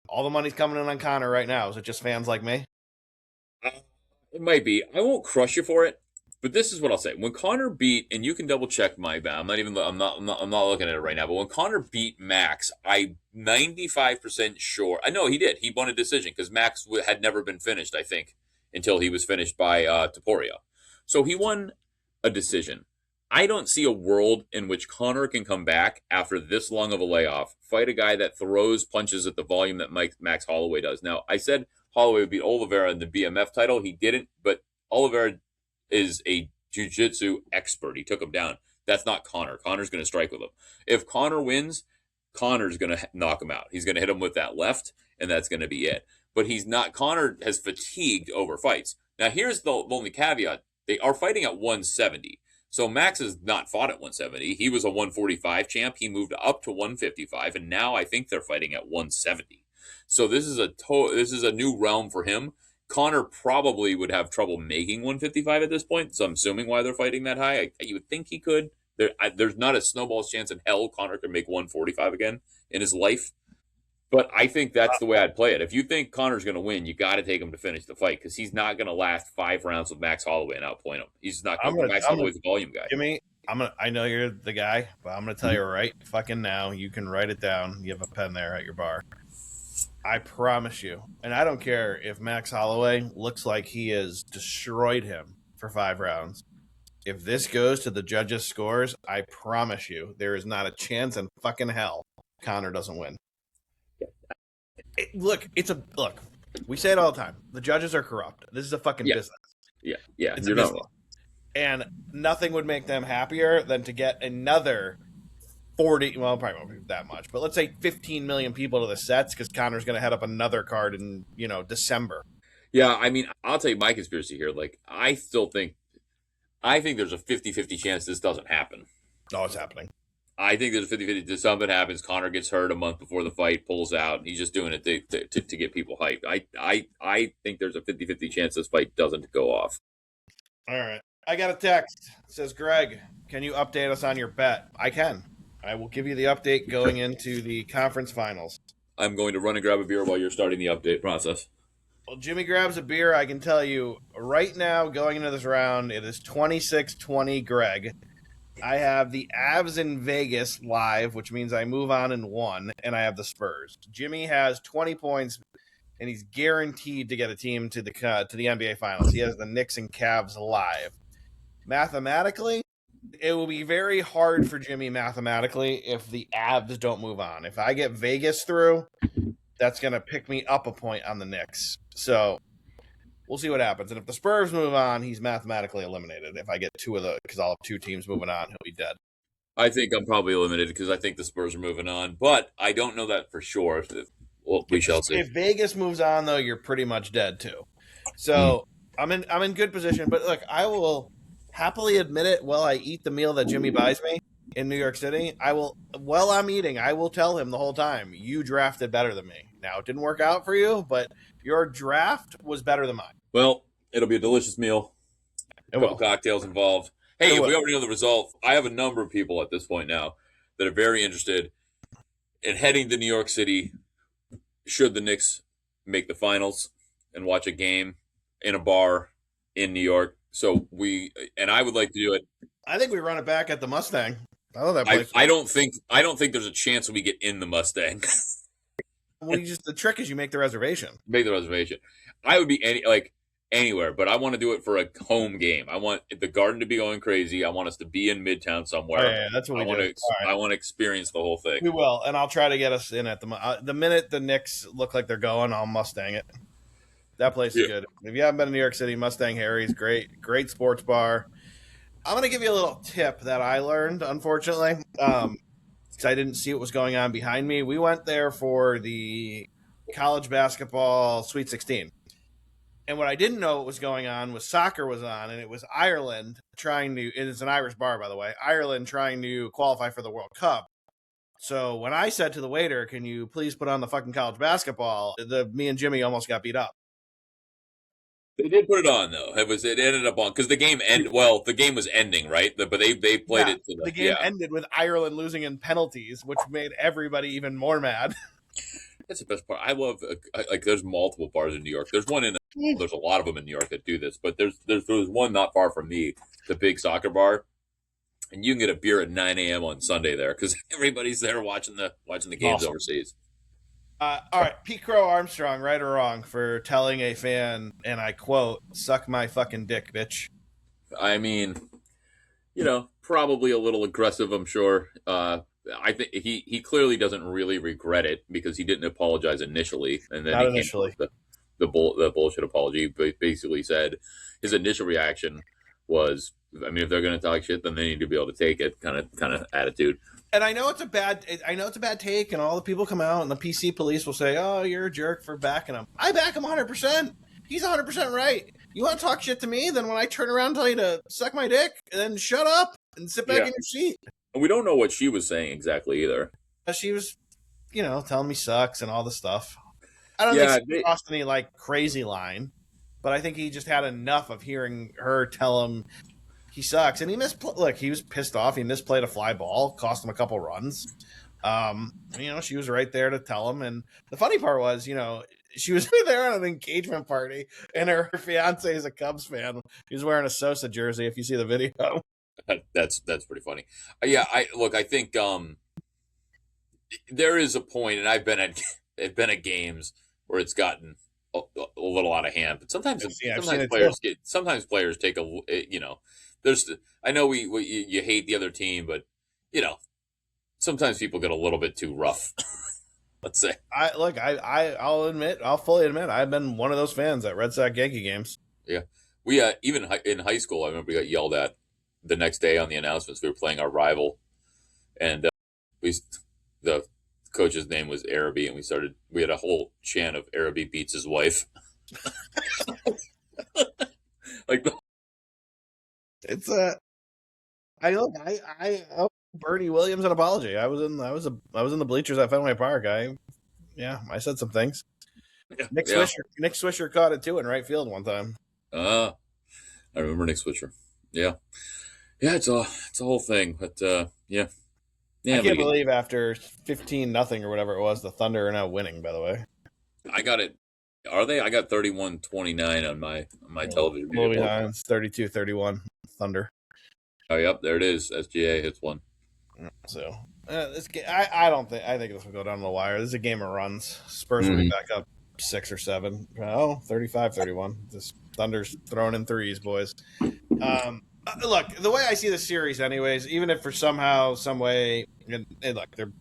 All the money's coming in on Conor right now. Is it just fans like me? It might be. I won't crush you for it, but this is what I'll say. When Conor beat, and you can double check my bet. I'm not looking at it right now. But when Conor beat Max, I'm 95% sure. I know he did. He won a decision because Max had never been finished, I think, until he was finished by Topuria. So he won a decision. I don't see a world in which Conor can come back after this long of a layoff, fight a guy that throws punches at the volume that Max Holloway does. Now, I said Holloway would beat Oliveira in the BMF title. He didn't, but Oliveira is a jiu-jitsu expert. He took him down. That's not Conor. Conor's going to strike with him. If Conor wins, Conor's going to knock him out. He's going to hit him with that left, and that's going to be it. But he's not. Conor has fatigued over fights. Now, here's the only caveat. They are fighting at 170. So Max has not fought at 170. He was a 145 champ. He moved up to 155, and now I think they're fighting at 170. So this is a new realm for him. Conor probably would have trouble making 155 at this point, so I'm assuming why they're fighting that high. You would think he could. There's not a snowball's chance in hell Conor could make 145 again in his life. But I think that's the way I'd play it. If you think Conor's going to win, you got to take him to finish the fight because he's not going to last 5 rounds with Max Holloway and outpoint him. He's not going to. Max Holloway's a volume guy. Jimmy, I know you're the guy, but I'm going to tell you right fucking now. You can write it down. You have a pen there at your bar. I promise you, and I don't care if Max Holloway looks like he has destroyed him for 5 rounds. If this goes to the judges' scores, I promise you, there is not a chance in fucking hell Conor doesn't win. Look, we say it all the time. The judges are corrupt. This is a fucking business. Yeah. It's a business. And nothing would make them happier than to get another 40, well, probably won't be that much, but let's say 15 million people to the sets because Conor's going to head up another card in, December. Yeah, I mean, I'll tell you my conspiracy here. Like, I think there's a 50-50 chance this doesn't happen. No, it's happening. I think there's a 50-50. Something happens. Conor gets hurt a month before the fight, pulls out. And he's just doing it to get people hyped. I think there's a 50-50 chance this fight doesn't go off. All right. I got a text. It says, Greg, can you update us on your bet? I can. I will give you the update going into the conference finals. I'm going to run and grab a beer while you're starting the update process. Well, Jimmy grabs a beer. I can tell you right now, going into this round, it is 26-20 Greg. I have the Avs in Vegas live, which means I move on in 1, and I have the Spurs. Jimmy has 20 points, and he's guaranteed to get a team to the NBA Finals. He has the Knicks and Cavs live. Mathematically, it will be very hard for Jimmy mathematically if the Avs don't move on. If I get Vegas through, that's going to pick me up a point on the Knicks. So we'll see what happens. And if the Spurs move on, he's mathematically eliminated. If I get because I'll have 2 teams moving on, he'll be dead. I think I'm probably eliminated because I think the Spurs are moving on, but I don't know that for sure. Well, we shall see. If Vegas moves on, though, you're pretty much dead too. So I'm in good position. But look, I will happily admit it while I eat the meal that Jimmy buys me in New York City. While I'm eating, I will tell him the whole time, you drafted better than me. Now, it didn't work out for you, but your draft was better than mine. Well, it'll be a delicious meal. It A couple will. cocktails involved. Hey, It if we will. already know the result, I have a number of people at this point now that are very interested in heading to New York City should the Knicks make the finals and watch a game in a bar in New York. So I would like to do it. I think we run it back at the Mustang. I love that I, place. I don't think there's a chance we get in the Mustang. The trick is you make the reservation. Make the reservation. I would be anywhere, but I want to do it for a home game. I want the Garden to be going crazy. I want us to be in Midtown somewhere. Oh, yeah, that's what we do. I want to experience the whole thing. We will, and I'll try to get us in at the minute the Knicks look like they're going. I'll Mustang it. That place is good. If you haven't been to New York City, Mustang Harry's great sports bar. I'm gonna give you a little tip that I learned, unfortunately, because I didn't see what was going on behind me. We went there for the college basketball Sweet 16. And what I didn't know what was going on was soccer was on, and it was Ireland it is an Irish bar, by the way, Ireland trying to qualify for the World Cup. So when I said to the waiter, can you please put on the fucking college basketball, me and Jimmy almost got beat up. They did put it on though. It ended up on because the game the game was ending, right? But they played it. The game ended with Ireland losing in penalties, which made everybody even more mad. That's the best part. I love there's multiple bars in New York. There's one there's a lot of them in New York that do this, but there's one not far from me, the big soccer bar, and you can get a beer at 9 a.m. on Sunday there because everybody's there watching the games overseas. All right, Pete Crow Armstrong, right or wrong, for telling a fan, and I quote, "Suck my fucking dick, bitch." I mean, probably a little aggressive, I'm sure. I think he clearly doesn't really regret it because he didn't apologize initially, and then he came with the bullshit apology. But basically said his initial reaction was, I mean, if they're going to talk shit, then they need to be able to take it, kind of attitude. And I know it's a bad take, and all the people come out, and the PC police will say, "Oh, you're a jerk for backing him." I back him 100%. He's 100% right. You want to talk shit to me? Then when I turn around and tell you to suck my dick, then shut up and sit back in your seat. And we don't know what she was saying exactly either. She was, telling me sucks and all the stuff. I don't think she crossed any crazy line, but I think he just had enough of hearing her tell him he sucks, and he he was pissed off. He misplayed a fly ball, cost him a couple runs. She was right there to tell him. And the funny part was, she was there on an engagement party, and her fiance is a Cubs fan. He was wearing a Sosa jersey. If you see the video, that's pretty funny. I think there is a point, and I've been at games where it's gotten a little out of hand. But sometimes players take I know you hate the other team, but sometimes people get a little bit too rough. Let's say. I'll fully admit, I've been one of those fans at Red Sox Yankee games. Yeah, we even in high school, I remember we got yelled at the next day on the announcements. We were playing our rival, and the coach's name was Araby, and we had a whole chant of Araby beats his wife. It's I owe Bernie Williams an apology. I was in the bleachers at Fenway Park. I said some things. Nick Swisher caught it too in right field one time. I remember Nick Swisher. Yeah, it's a whole thing. But yeah. I can't believe after 15-0 or whatever it was, the Thunder are now winning. By the way, I got it. Are they? I got 31-29 on my television. It's 32-31 Thunder. Oh, yep, there it is. SGA hits one. So I think this will go down the wire. This is a game of runs. Spurs will be back up 6 or 7. 35-31. This Thunder's throwing in threes, boys. Look, the way I see the series, anyways, even if for somehow, some way, and look, they're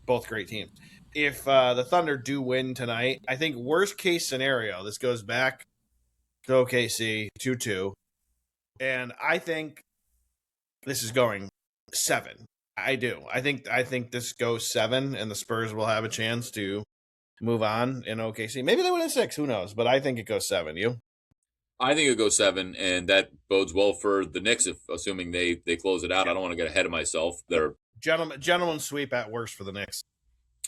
both great teams. If the Thunder do win tonight, I think worst case scenario, this goes back to OKC 2-2, and I think this is going 7. I do. I think this goes 7, and the Spurs will have a chance to move on in OKC. Maybe they win in 6. Who knows? But I think it goes 7. You? I think it goes 7, and that bodes well for the Knicks, assuming they close it out. I don't want to get ahead of myself. They're gentleman sweep at worst for the Knicks.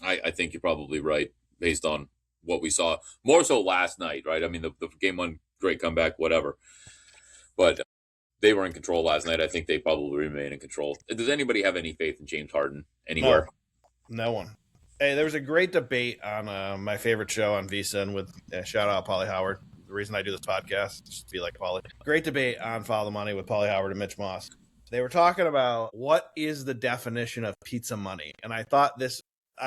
I think you're probably right based on what we saw. More so last night, right? I mean, the game 1 great comeback, whatever. But they were in control last night. I think they probably remain in control. Does anybody have any faith in James Harden anywhere? No one. Hey, there was a great debate on my favorite show on VSiN with shout out Paulie Howard. The reason I do this podcast is just to be like Paulie. Great debate on Follow the Money with Paulie Howard and Mitch Moss. They were talking about what is the definition of pizza money, and I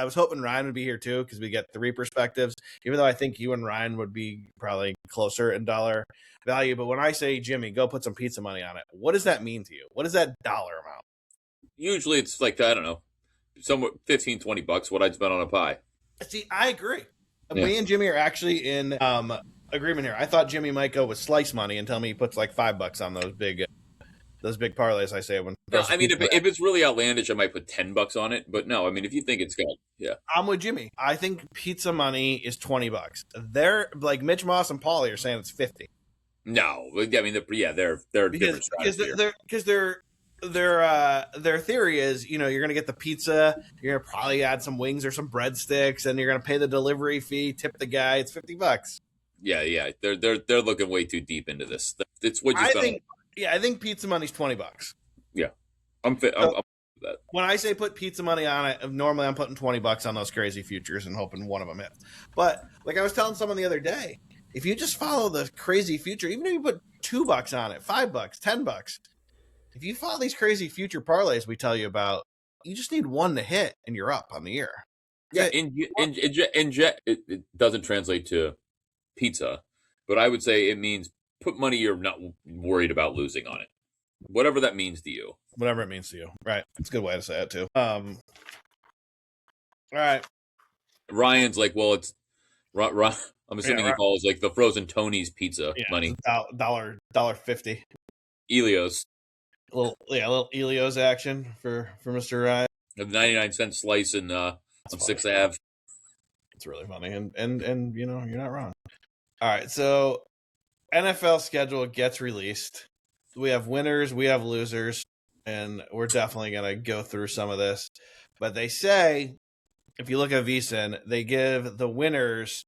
was hoping Ryan would be here too because we get three perspectives. Even though I think you and Ryan would be probably closer in dollar value, but when I say Jimmy, go put some pizza money on it, what does that mean to you? What is that dollar amount? Usually it's like, I don't know, somewhere $15-$20 what I'd spend on a pie. See, I agree. Yeah. Me and Jimmy are actually in agreement here. I thought Jimmy might go with slice money and tell me he puts like $5 on those big parlays I say when. No, I mean, if it's really outlandish, I might put $10 on it. But no, I mean, if you think it's good, yeah. I'm with Jimmy. I think pizza money is $20. They're like Mitch Moss and Paulie are saying it's $50. No, I mean, they're different strategies because their theory is, you're going to get the pizza, you're going to probably add some wings or some breadsticks, and you're going to pay the delivery fee, tip the guy. It's $50. Yeah. They're looking way too deep into this. It's what you think. Yeah, I think pizza money's $20. Yeah, I'm with that. When I say put pizza money on it, normally I'm putting $20 on those crazy futures and hoping one of them hits. But like I was telling someone the other day, if you just follow the crazy future, even if you put $2 on it, $5, $10, if you follow these crazy future parlays we tell you about, you just need one to hit and you're up on the year. Yeah, it doesn't translate to pizza, but I would say it means put money you're not worried about losing on it. Whatever that means to you. Whatever it means to you. Right. It's a good way to say it too. All right. Ryan's like, well, it's I'm assuming he calls like the frozen Tony's pizza money. $1.50. Elios. A little Elios action for Mr. Ryan. A 99-cent slice in on 6th Ave. It's really funny. And you're not wrong. All right, so NFL schedule gets released. We have winners, we have losers, and we're definitely going to go through some of this. But they say, if you look at VSiN, they give the winners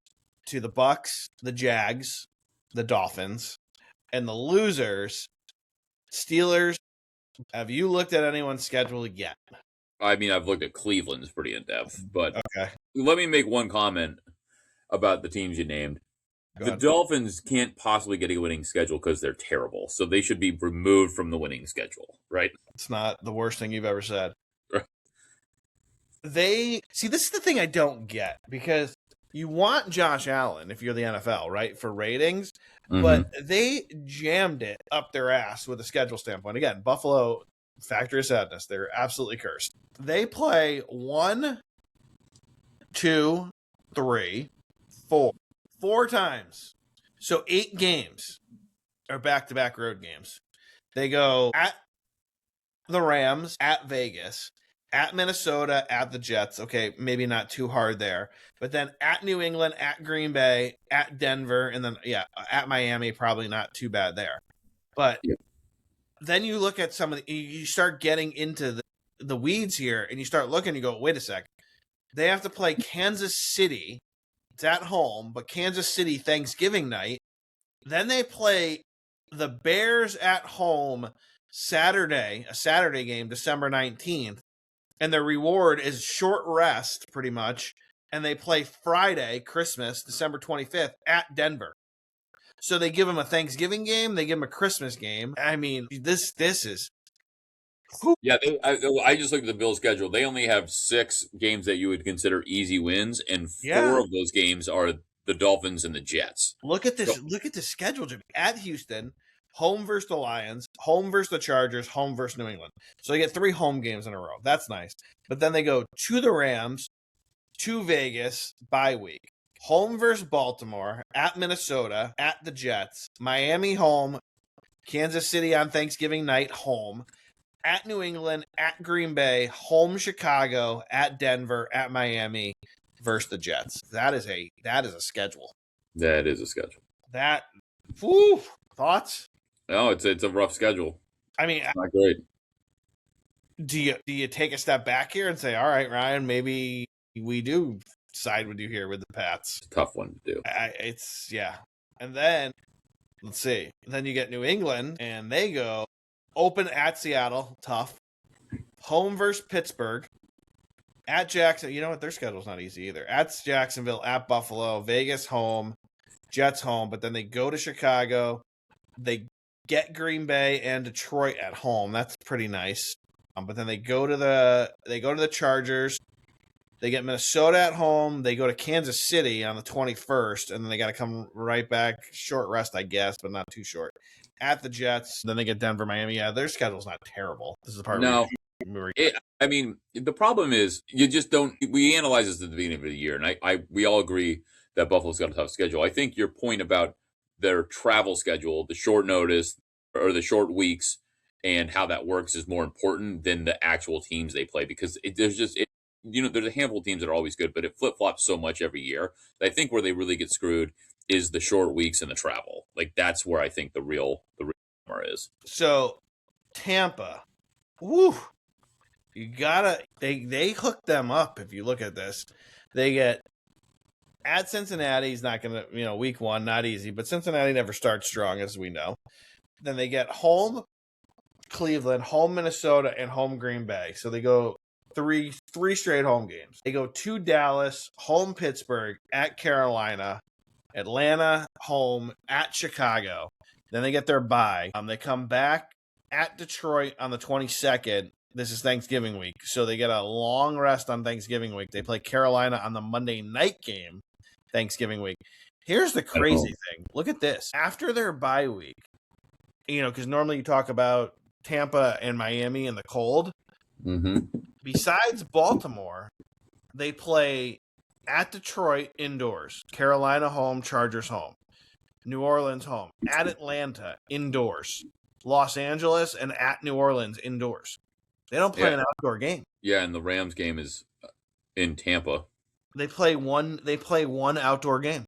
to the Bucks, the Jags, the Dolphins, and the losers, Steelers. Have you looked at anyone's schedule yet? I mean, I've looked at Cleveland's pretty in-depth, but okay. Let me make one comment about the teams you named. The Dolphins can't possibly get a winning schedule because they're terrible, so they should be removed from the winning schedule, right? It's not the worst thing you've ever said. This is the thing I don't get, because you want Josh Allen if you're the NFL, right, for ratings, but they jammed it up their ass with a schedule standpoint. Again, Buffalo, factory of sadness. They're absolutely cursed. They play 1, 2, 3, 4. 4 times. So 8 games are back-to-back road games. They go at the Rams, at Vegas, at Minnesota, at the Jets. Okay, maybe not too hard there. But then at New England, at Green Bay, at Denver, and then, at Miami, probably not too bad there. But then you look at some of you start getting into the weeds here, and you start looking, you go, wait a sec. They have to play Kansas City. It's at home, but Kansas City Thanksgiving night. Then they play the Bears at home Saturday, a Saturday game, December 19th. And their reward is short rest, pretty much. And they play Friday, Christmas, December 25th, at Denver. So they give them a Thanksgiving game, they give them a Christmas game. I mean, this is... Yeah, I just looked at the Bills' schedule. They only have 6 games that you would consider easy wins, and 4 of those games are the Dolphins and the Jets. Look at this. Look at the schedule, Jimmy. At Houston, home versus the Lions, home versus the Chargers, home versus New England. So they get 3 home games in a row. That's nice. But then they go to the Rams, to Vegas, bye week. Home versus Baltimore, at Minnesota, at the Jets, Miami home, Kansas City on Thanksgiving night home. At New England, at Green Bay, home Chicago, at Denver, at Miami, versus the Jets. That is a schedule. That is a schedule. Thoughts? No, it's a rough schedule. I mean, it's not great. Do you take a step back here and say, all right, Ryan, maybe we do side with you here with the Pats? It's a tough one to do. And then Let's see. Then you get New England, and they go open at Seattle, tough. Home versus Pittsburgh. At Jackson, you know what? Their schedule's not easy either. At Jacksonville, at Buffalo, Vegas home, Jets home, but then they go to Chicago. They get Green Bay and Detroit at home. That's pretty nice. But then they go to the Chargers. They get Minnesota at home. They go to Kansas City on the 21st, and then they got to come right back. Short rest, I guess, but not too short. At the Jets, then they get Denver, Miami. Yeah, their schedule's not terrible. This is the part I mean, the problem is you just don't. We analyze this at the beginning of the year, and we all agree that Buffalo's got a tough schedule. I think your point about their travel schedule, the short notice or the short weeks, and how that works is more important than the actual teams they play because there's a handful of teams that are always good, but it flip flops so much every year. I think where they really get screwed is the short weeks and the travel. Like that's where I think the real number is. So Tampa, woo, you gotta they hook them up. If you look at this, they get at Cincinnati. He's not gonna, week one, not easy, but Cincinnati never starts strong, as we know. Then they get home Cleveland, home Minnesota, and home Green Bay. So they go three straight home games. They go to Dallas, home Pittsburgh, at Carolina, Atlanta, home, at Chicago. Then they get their bye. They come back at Detroit on the 22nd. This is Thanksgiving week. So they get a long rest on Thanksgiving week. They play Carolina on the Monday night game Thanksgiving week. Here's the crazy thing. Look at this. After their bye week, because normally you talk about Tampa and Miami in the cold. Mm-hmm. Besides Baltimore, they play at Detroit indoors, Carolina home, Chargers home, New Orleans home, at Atlanta indoors, Los Angeles, and at New Orleans indoors. They don't play an outdoor game. Yeah, and the Rams game is in Tampa. They play one outdoor game.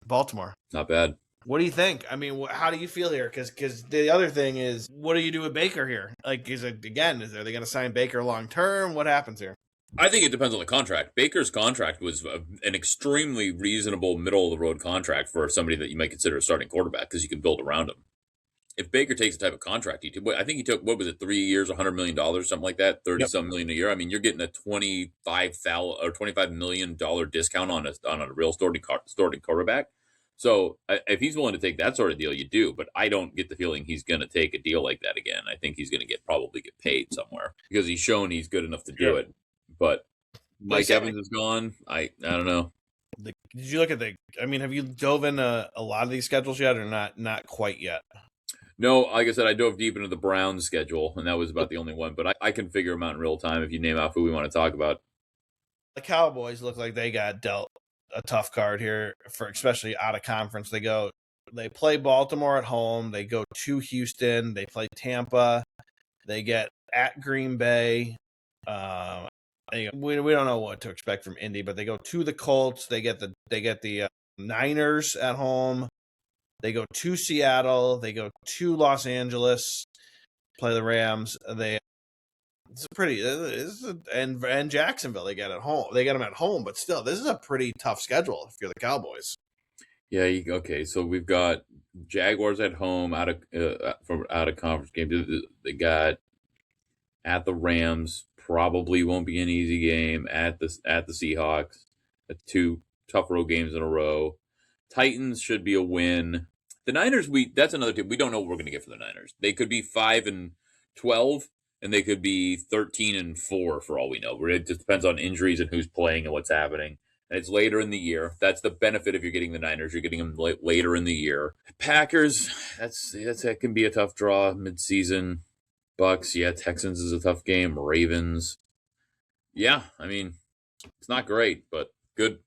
Baltimore. Not bad. What do you think? I mean, how do you feel here? Because the other thing is, what do you do with Baker here? Like, are they going to sign Baker long term? What happens here? I think it depends on the contract. Baker's contract was an extremely reasonable middle of the road contract for somebody that you might consider a starting quarterback because you can build around him. If Baker takes the type of contract he took, I think he took, what was it, 3 years, $100 million, something like that, 30-some million a year. I mean, you're getting a $25 million discount on a real starting quarterback. So if he's willing to take that sort of deal, you do. But I don't get the feeling he's going to take a deal like that again. I think he's going to probably get paid somewhere because he's shown he's good enough to do it. But Mike Evans is gone. I don't know. Did you look at have you dove into a lot of these schedules yet or not? Not quite yet. No, like I said, I dove deep into the Browns schedule, and that was about the only one. But I can figure them out in real time if you name off who we want to talk about. The Cowboys look like they got dealt a tough card here, for especially out of conference. They play Baltimore at home. They go to Houston. They play Tampa. They get at Green Bay. We don't know what to expect from Indy, but they go to the Colts. They get the Niners at home. They go to Seattle. They go to Los Angeles. Play the Rams. And Jacksonville. They get at home. They get them at home, but still, this is a pretty tough schedule if you're the Cowboys. Yeah. Okay. So we've got Jaguars at home out of conference game. They got at the Rams. Probably won't be an easy game at the Seahawks. 2 tough road games in a row. Titans should be a win. The Niners, that's another team. We don't know what we're going to get for the Niners. They could be 5-12, and they could be 13-4 for all we know. It just depends on injuries and who's playing and what's happening. And it's later in the year. That's the benefit if you're getting the Niners. You're getting them later in the year. Packers, that can be a tough draw midseason. Bucks, Texans is a tough game. Ravens, I mean, it's not great, but good.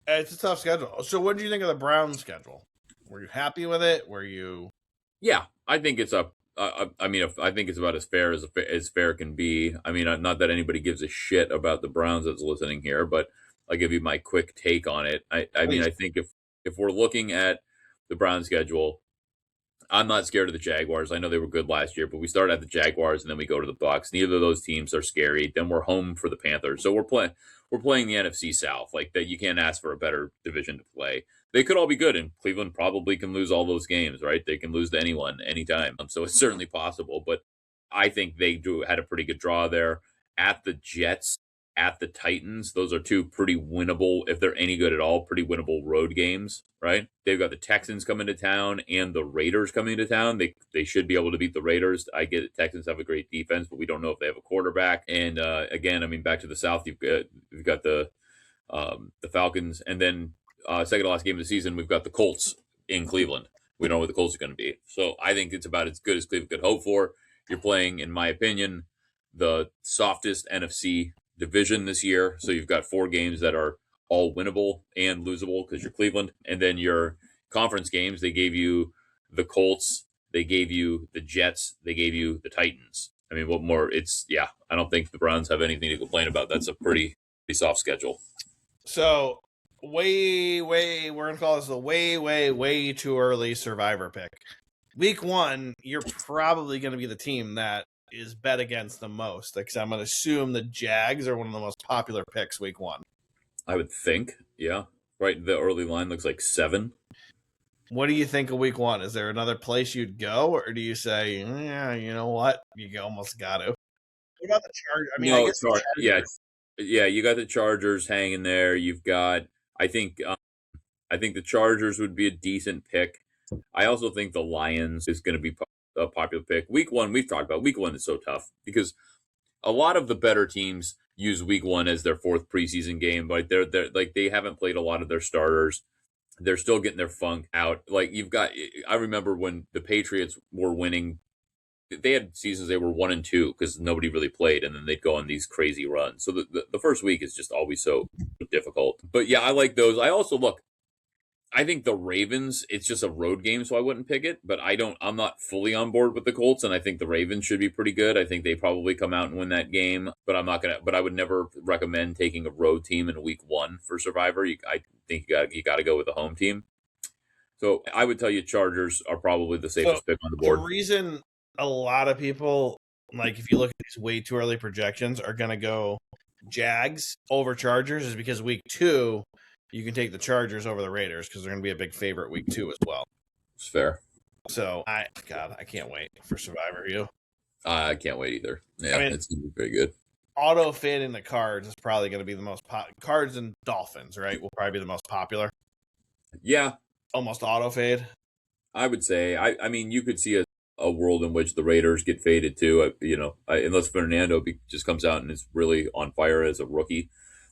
It's a tough schedule. So what do you think of the Browns schedule? Were you happy with it? Were you? Yeah, I think it's I think it's about as fair can be. I mean, not that anybody gives a shit about the Browns that's listening here, but I'll give you my quick take on it. I mean, I think if we're looking at the Browns schedule, I'm not scared of the Jaguars. I know they were good last year, but we start at the Jaguars and then we go to the Bucks. Neither of those teams are scary. Then we're home for the Panthers. So we're playing the NFC South. Like that, you can't ask for a better division to play. They could all be good, and Cleveland probably can lose all those games, right? They can lose to anyone, anytime. So it's certainly possible. But I think they had a pretty good draw there at the Jets, at the Titans. Those are two pretty winnable, if they're any good at all, pretty winnable road games, right? They've got the Texans coming to town and the Raiders coming to town. They should be able to beat the Raiders. I get it. Texans have a great defense, but we don't know if they have a quarterback. And again, I mean, back to the South, you've got the Falcons, and then second to last game of the season, we've got the Colts in Cleveland. We don't know what the Colts are going to be. So I think it's about as good as Cleveland could hope for. You're playing, in my opinion, the softest NFC division this year. So you've got 4 games that are all winnable and losable because you're Cleveland. And then your conference games, they gave you the Colts, they gave you the Jets, they gave you the Titans. I mean, what more? I don't think the Browns have anything to complain about. That's a pretty soft schedule. So we're going to call this the way too early survivor pick. Week 1, you're probably going to be the team that is bet against the most. Because I'm going to assume the Jags are one of the most popular picks week 1. I would think, yeah. Right, the early line looks like 7. What do you think of week 1? Is there another place you'd go, or do you say, yeah, you know what, you almost got to? What about the Chargers? I mean, no, I guess the Chargers. Yeah, you got the Chargers hanging there. You've got, I think the Chargers would be a decent pick. I also think the Lions is going to be a popular pick. Week 1, we've talked about. Week 1 is so tough because a lot of the better teams use week 1 as their 4th preseason game, but they're like they haven't played a lot of their starters. They're still getting their funk out. Like I remember when the Patriots were winning, they had seasons they were 1-2 because nobody really played, and then they'd go on these crazy runs. So the first week is just always so difficult. But yeah, I like those. I also I think the Ravens, it's just a road game, so I wouldn't pick it. But I'm not fully on board with the Colts, and I think the Ravens should be pretty good. I think they probably come out and win that game. But I would never recommend taking a road team in week 1 for Survivor. I think you got to go with the home team. So I would tell you Chargers are probably the safest pick on the board. The reason a lot of people, like if you look at these way too early projections, are going to go Jags over Chargers is because week 2, you can take the Chargers over the Raiders because they're going to be a big favorite week 2 as well. It's fair. So, I can't wait for Survivor. You? I can't wait either. Yeah, it's going to be pretty good. Auto fading the Cards is probably going to be the most Cards and Dolphins, right? Will probably be the most popular. Yeah. Almost auto fade. I would say. I mean, you could see a world in which the Raiders get faded too. Unless Fernando just comes out and is really on fire as a rookie.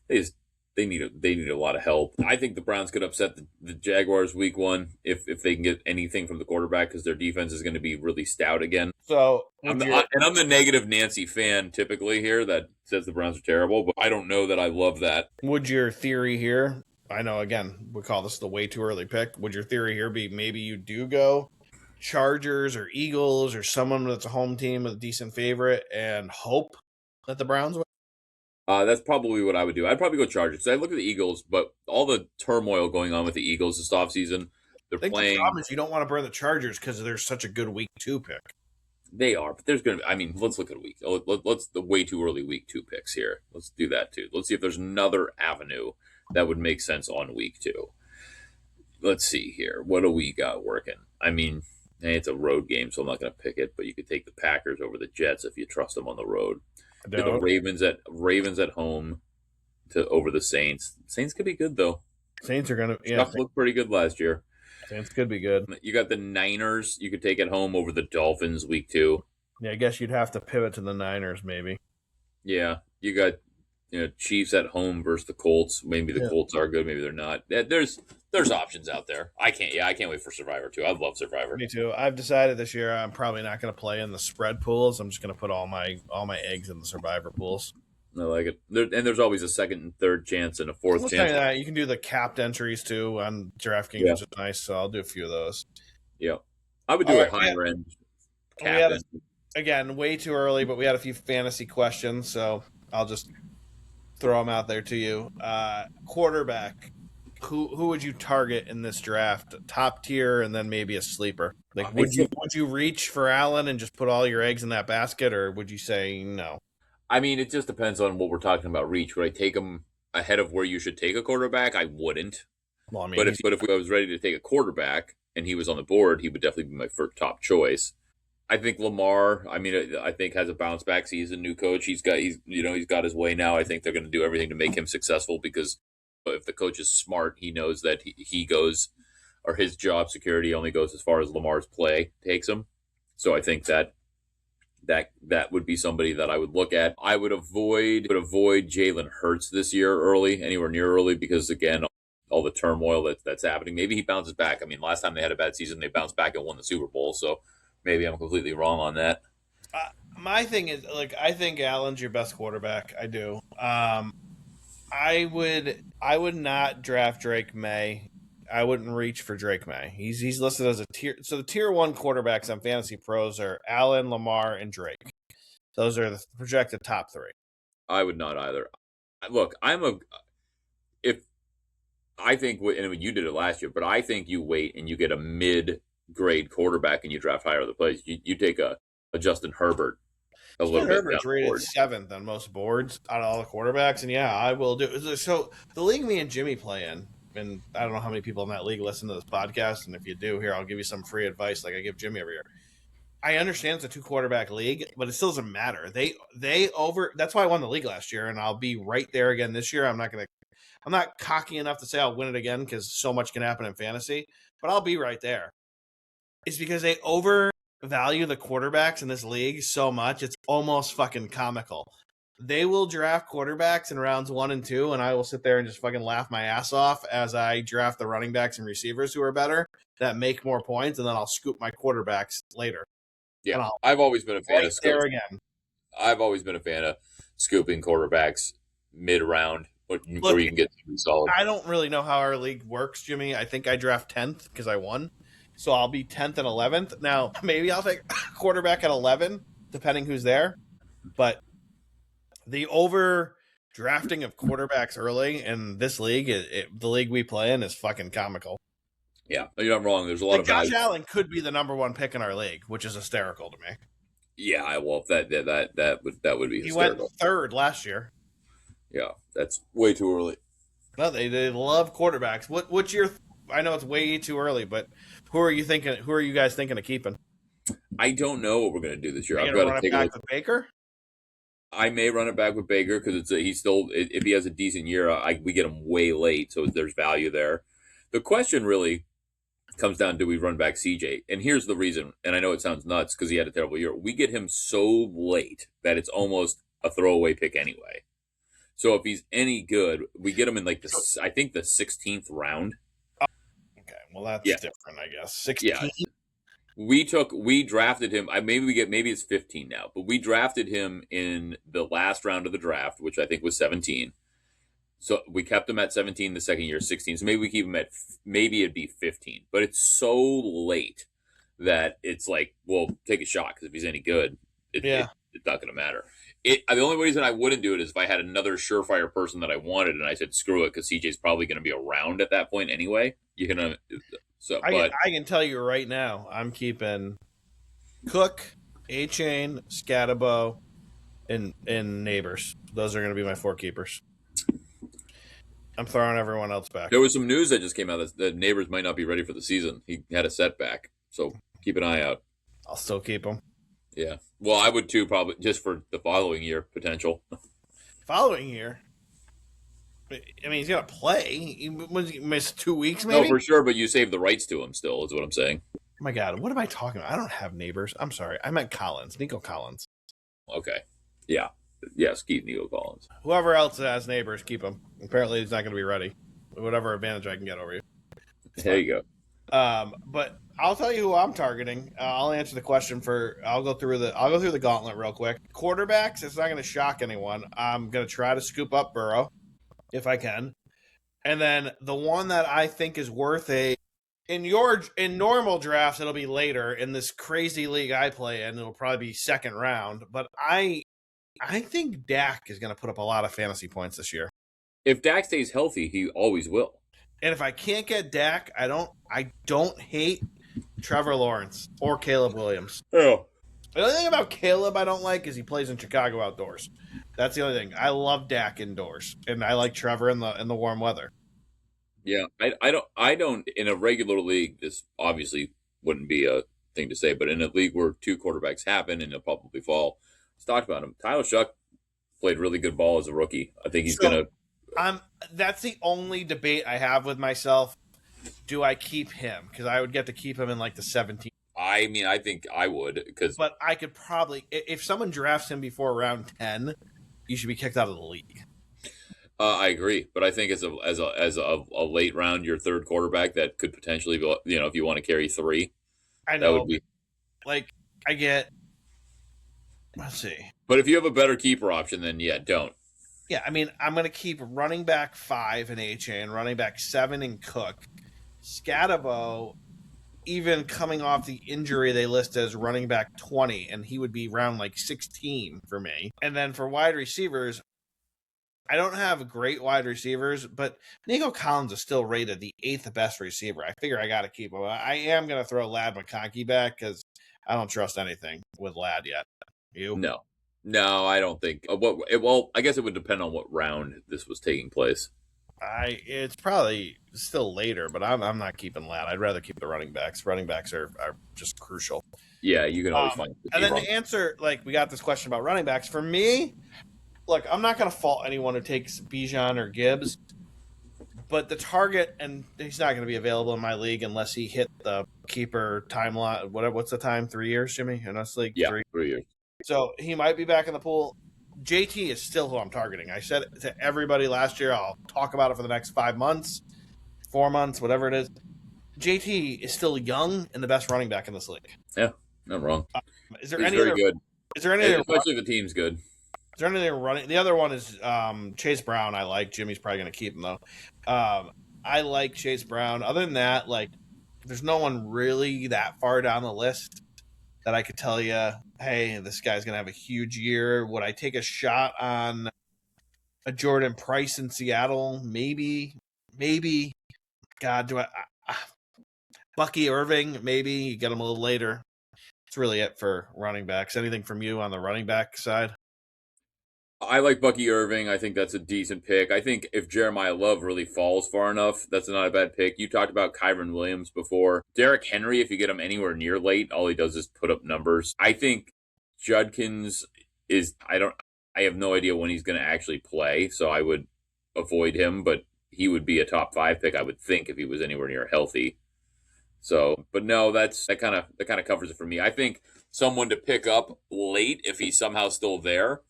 They need a lot of help. I think the Browns could upset the Jaguars week 1 if they can get anything from the quarterback because their defense is going to be really stout again. So I'm the negative Nancy fan typically here that says the Browns are terrible, but I don't know that I love that. Would your theory here? I know again we call this the way too early pick. Would your theory here be maybe you do go Chargers or Eagles or someone that's a home team with a decent favorite and hope that the Browns win? That's probably what I would do. I'd probably go Chargers. I look at the Eagles, but all the turmoil going on with the Eagles this offseason, they're playing. The problem is you don't want to burn the Chargers because they're such a good week 2 pick. They are, but there's going to be, I mean, let's look at a week. Let's the way too early week 2 picks here. Let's do that too. Let's see if there's another avenue that would make sense on week 2. Let's see here. What do we got working? I mean, it's a road game, so I'm not going to pick it, but you could take the Packers over the Jets if you trust them on the road. The Ravens at home over the Saints. Saints could be good though. Saints are gonna looked pretty good last year. Saints could be good. You got the Niners. You could take at home over the Dolphins week 2. Yeah, I guess you'd have to pivot to the Niners maybe. Yeah, you got Chiefs at home versus the Colts. Maybe the Colts are good. Maybe they're not. There's options out there. I can't wait for Survivor too. I love Survivor. Me too. I've decided this year I'm probably not going to play in the spread pools. I'm just going to put all my eggs in the Survivor pools. I like it. There's always a second and third chance and a fourth chance. You can do the capped entries too on DraftKings, which is nice. So I'll do a few of those. Yeah, I would do a higher end cap. Again, way too early, but we had a few fantasy questions, so I'll just throw them out there to you. Quarterback. Who would you target in this draft? Top tier and then maybe a sleeper? Like, would you reach for Allen and just put all your eggs in that basket, or would you say no? I mean, it just depends on what we're talking about. Reach. Would I take him ahead of where you should take a quarterback? I wouldn't. Well, I mean, But if I was ready to take a quarterback and he was on the board, he would definitely be my first top choice. I think Lamar. I mean, I think has a bounce back season. New coach. He's got his way now. I think they're going to do everything to make him successful because if the coach is smart, he knows that he goes or his job security only goes as far as Lamar's play takes him. So I think that would be somebody that I would look at. I would avoid Jalen Hurts this year anywhere near early, because again, all the turmoil that's happening. Maybe he bounces back. I mean, last time they had a bad season, they bounced back and won the Super Bowl. So maybe I'm completely wrong on that. My thing is, like, I think Allen's your best quarterback. I do. I would not draft Drake May. I wouldn't reach for Drake May. He's listed as a tier. So the tier 1 quarterbacks on Fantasy Pros are Allen, Lamar, and Drake. Those are the projected top 3. I would not either. Look, I think, and you did it last year, but I think you wait and you get a mid-grade quarterback and you draft higher other plays. You take a Justin Herbert a little bit. Herbert's rated 7th on most boards out of all the quarterbacks, and yeah, I will do. So the league me and Jimmy play in, and I don't know how many people in that league listen to this podcast, and if you do, here, I'll give you some free advice like I give Jimmy every year. I understand it's a 2-quarterback league, but it still doesn't matter. That's why I won the league last year, and I'll be right there again this year. I'm not cocky enough to say I'll win it again because so much can happen in fantasy, but I'll be right there. It's because they overvalue the quarterbacks in this league so much, it's almost fucking comical. They will draft quarterbacks in rounds 1 and 2, and I will sit there and just fucking laugh my ass off as I draft the running backs and receivers who are better, that make more points, and then I'll scoop my quarterbacks later. Yeah, I've always been a fan of there again. I've always been a fan of scooping quarterbacks mid-round where you can get something solid. I don't really know how our league works, Jimmy. I think I draft 10th because I won. So I'll be 10th and 11th. Now, maybe I'll take quarterback at 11, depending who's there. But the overdrafting of quarterbacks early in this league, the league we play in, is fucking comical. Yeah, you're not wrong. There's a lot of Josh Allen could be the number 1 pick in our league, which is hysterical to me. Yeah, well, that would be hysterical. He went 3rd last year. Yeah, that's way too early. No, they love quarterbacks. What's your? I know it's way too early, but who are you guys thinking of keeping? I don't know what we're going to do this year. I've got to run it back with Baker. I may run it back with Baker because he's still, if he has a decent year, we get him way late, so there's value there. The question really comes down, do we run back CJ? And here's the reason, and I know it sounds nuts because he had a terrible year. We get him so late that it's almost a throwaway pick anyway. So if he's any good, we get him in like I think the 16th round. Okay, well that's different, I guess. 16. Yeah. We drafted him. Maybe it's 15 now, but we drafted him in the last round of the draft, which I think was 17. So we kept him at 17 the second year, 16. So maybe we keep him at, maybe it'd be 15. But it's so late that it's like, well, take a shot because if he's any good, it's not going to matter. The only reason I wouldn't do it is if I had another surefire person that I wanted, and I said screw it because CJ's probably going to be around at that point anyway. I can tell you right now, I'm keeping Cook, A-Chain, Scatabo, and Neighbors. Those are going to be my 4 keepers. I'm throwing everyone else back. There was some news that just came out that Neighbors might not be ready for the season. He had a setback, so keep an eye out. I'll still keep him. Yeah. Well, I would too, probably just for the following year potential. Following year? I mean, he's going to play. He missed 2 weeks, maybe? No, for sure, but you save the rights to him still, is what I'm saying. Oh, my God. What am I talking about? I don't have Neighbors. I'm sorry. I meant Collins. Nico Collins. Okay. Yeah. Yes, keep Nico Collins. Whoever else has Neighbors, keep him. Apparently, he's not going to be ready. Whatever advantage I can get over you. There you go. But I'll tell you who I'm targeting. I'll answer the question I'll go through the gauntlet real quick. Quarterbacks, it's not going to shock anyone. I'm going to try to scoop up Burrow if I can. And then the one that I think is worth in normal drafts, it'll be later. In this crazy league I play in, it'll probably be 2nd round. But I think Dak is going to put up a lot of fantasy points this year. If Dak stays healthy, he always will. And if I can't get Dak, I don't hate Trevor Lawrence or Caleb Williams. Oh. The only thing about Caleb I don't like is he plays in Chicago outdoors. That's the only thing. I love Dak indoors, and I like Trevor in the warm weather. Yeah, I don't in a regular league. This obviously wouldn't be a thing to say, but in a league where two quarterbacks happen and they'll probably fall, let's talk about him. Tyler Shuck played really good ball as a rookie. I think he's gonna. That's the only debate I have with myself. Do I keep him? Because I would get to keep him in like the 17. I mean, I think I would because. But I could probably, if someone drafts him before round 10, you should be kicked out of the league. I agree, but I think as a late round, your third quarterback that could potentially be, if you want to carry three, I know. that would be like I get. Let's see. But if you have a better keeper option, then yeah, don't. Yeah, I mean, I'm going to keep running back 5 in HA and running back 7 in Cook. Scatabo, even coming off the injury, they list as running back 20, and he would be round like 16 for me. And then for wide receivers, I don't have great wide receivers, but Nico Collins is still rated the 8th best receiver. I figure I got to keep him. I am going to throw Ladd McConkey back because I don't trust anything with Ladd yet. You? No, I don't think. Well, I guess it would depend on what round this was taking place. It's probably still later, but I'm not keeping Ladd. I'd rather keep the running backs. Running backs are just crucial. Yeah, you can always find. And then to answer, we got this question about running backs. For me, look, I'm not going to fault anyone who takes Bijan or Gibbs, but the target, and he's not going to be available in my league unless he hit the keeper timeline. What's the time? 3 years, Jimmy? In us league, yeah, 3 years. So he might be back in the pool. JT is still who I'm targeting. I said it to everybody last year. I'll talk about it for the next 5 months, 4 months, whatever it is. JT is still young and the best running back in this league. Yeah, not wrong. Is there He's any very other, good? Is there any other, especially if the team's good? Is there anything running? The other one is Chase Brown. I like. Jimmy's probably going to keep him though. I like Chase Brown. Other than that, there's no one really that far down the list that I could tell you, hey, this guy's going to have a huge year. Would I take a shot on a Jordan Price in Seattle? Maybe. God, do I Bucky Irving, maybe. You get him a little later. That's really it for running backs. Anything from you on the running back side? I like Bucky Irving. I think that's a decent pick. I think if Jeremiah Love really falls far enough, that's not a bad pick. You talked about Kyron Williams before. Derrick Henry, if you get him anywhere near late, all he does is put up numbers. I think Judkins is, I have no idea when he's going to actually play, so I would avoid him, but he would be a top 5 pick, I would think, if he was anywhere near healthy. So, but no, that kind of covers it for me. I think someone to pick up late, if he's somehow still there,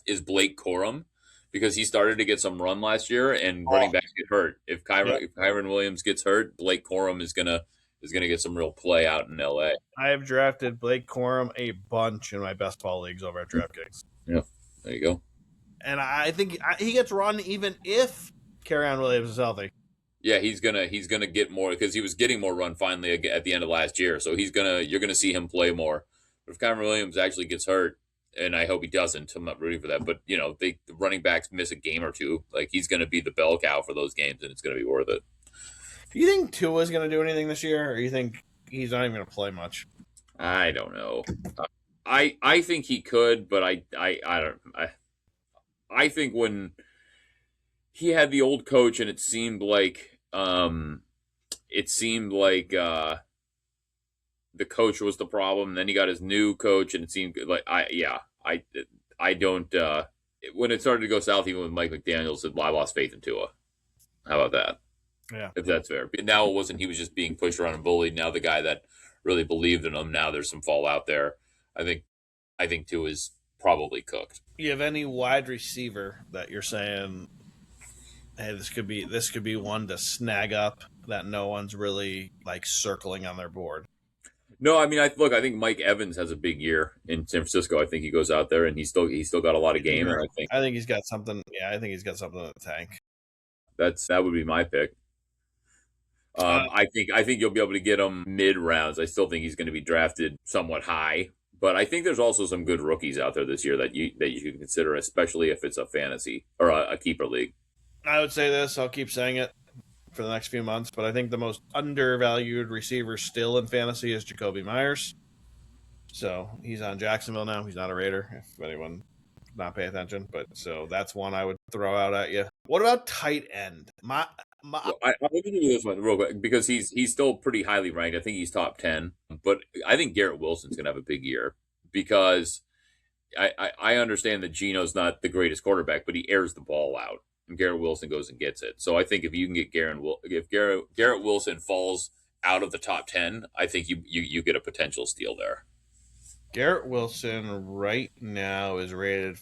is Blake Corum, because he started to get some run last year and running backs get hurt. If Kyron Williams gets hurt, Blake Corum is gonna get some real play out in LA. I have drafted Blake Corum a bunch in my best ball leagues over at DraftKings. Yeah, there you go. And I think he gets run even if Kerryon Williams is healthy. Yeah, he's gonna get more because he was getting more run finally at the end of last year. So you're gonna see him play more. But if Kyron Williams actually gets hurt, and I hope he doesn't, I'm not rooting for that. But the running backs miss a game or two. He's going to be the bell cow for those games, and it's going to be worth it. Do you think Tua's going to do anything this year, or you think he's not even going to play much? I don't know. I think he could, but I don't. I think when he had the old coach, and it seemed like the coach was the problem. Then he got his new coach, and it seemed like I don't. When it started to go south, even with Mike McDaniels, I lost faith in Tua. How about that? Yeah, if that's fair. But now it wasn't. He was just being pushed around and bullied. Now the guy that really believed in him. Now there's some fallout there. I think Tua is probably cooked. You have any wide receiver that you're saying, hey, this could be one to snag up that no one's really circling on their board? No, I mean, I think Mike Evans has a big year in San Francisco. I think he goes out there and he's still got a lot of game. And I think he's got something. Yeah, I think he's got something in the tank. That would be my pick. I think you'll be able to get him mid rounds. I still think he's going to be drafted somewhat high, but I think there's also some good rookies out there this year that you should consider, especially if it's a fantasy or a keeper league. I would say this. I'll keep saying it. for the next few months, but I think the most undervalued receiver still in fantasy is Jacoby Myers. So he's on Jacksonville now. He's not a Raider, if anyone not pay attention. But so that's one I would throw out at you. What about tight end? Well, I will give you this one real quick because he's still pretty highly ranked. I think he's top 10, but I think Garrett Wilson's gonna have a big year because I understand that Geno's not the greatest quarterback, but he airs the ball out, and Garrett Wilson goes and gets it. So I think if you can get Garrett Wilson falls out of the top 10, I think you get a potential steal there. Garrett Wilson right now is rated.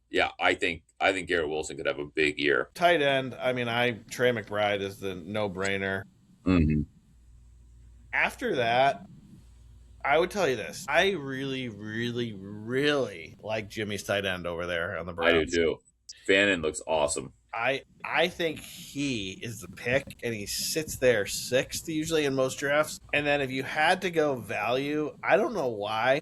Yeah, I think Garrett Wilson could have a big year. Tight end. I mean, Trey McBride is the no-brainer. Mm-hmm. After that, I would tell you this. I really, really, really like Jimmy's tight end over there on the Browns. I do too. Fannin looks awesome. I think he is the pick, and he sits there sixth usually in most drafts. And then if you had to go value, I don't know why,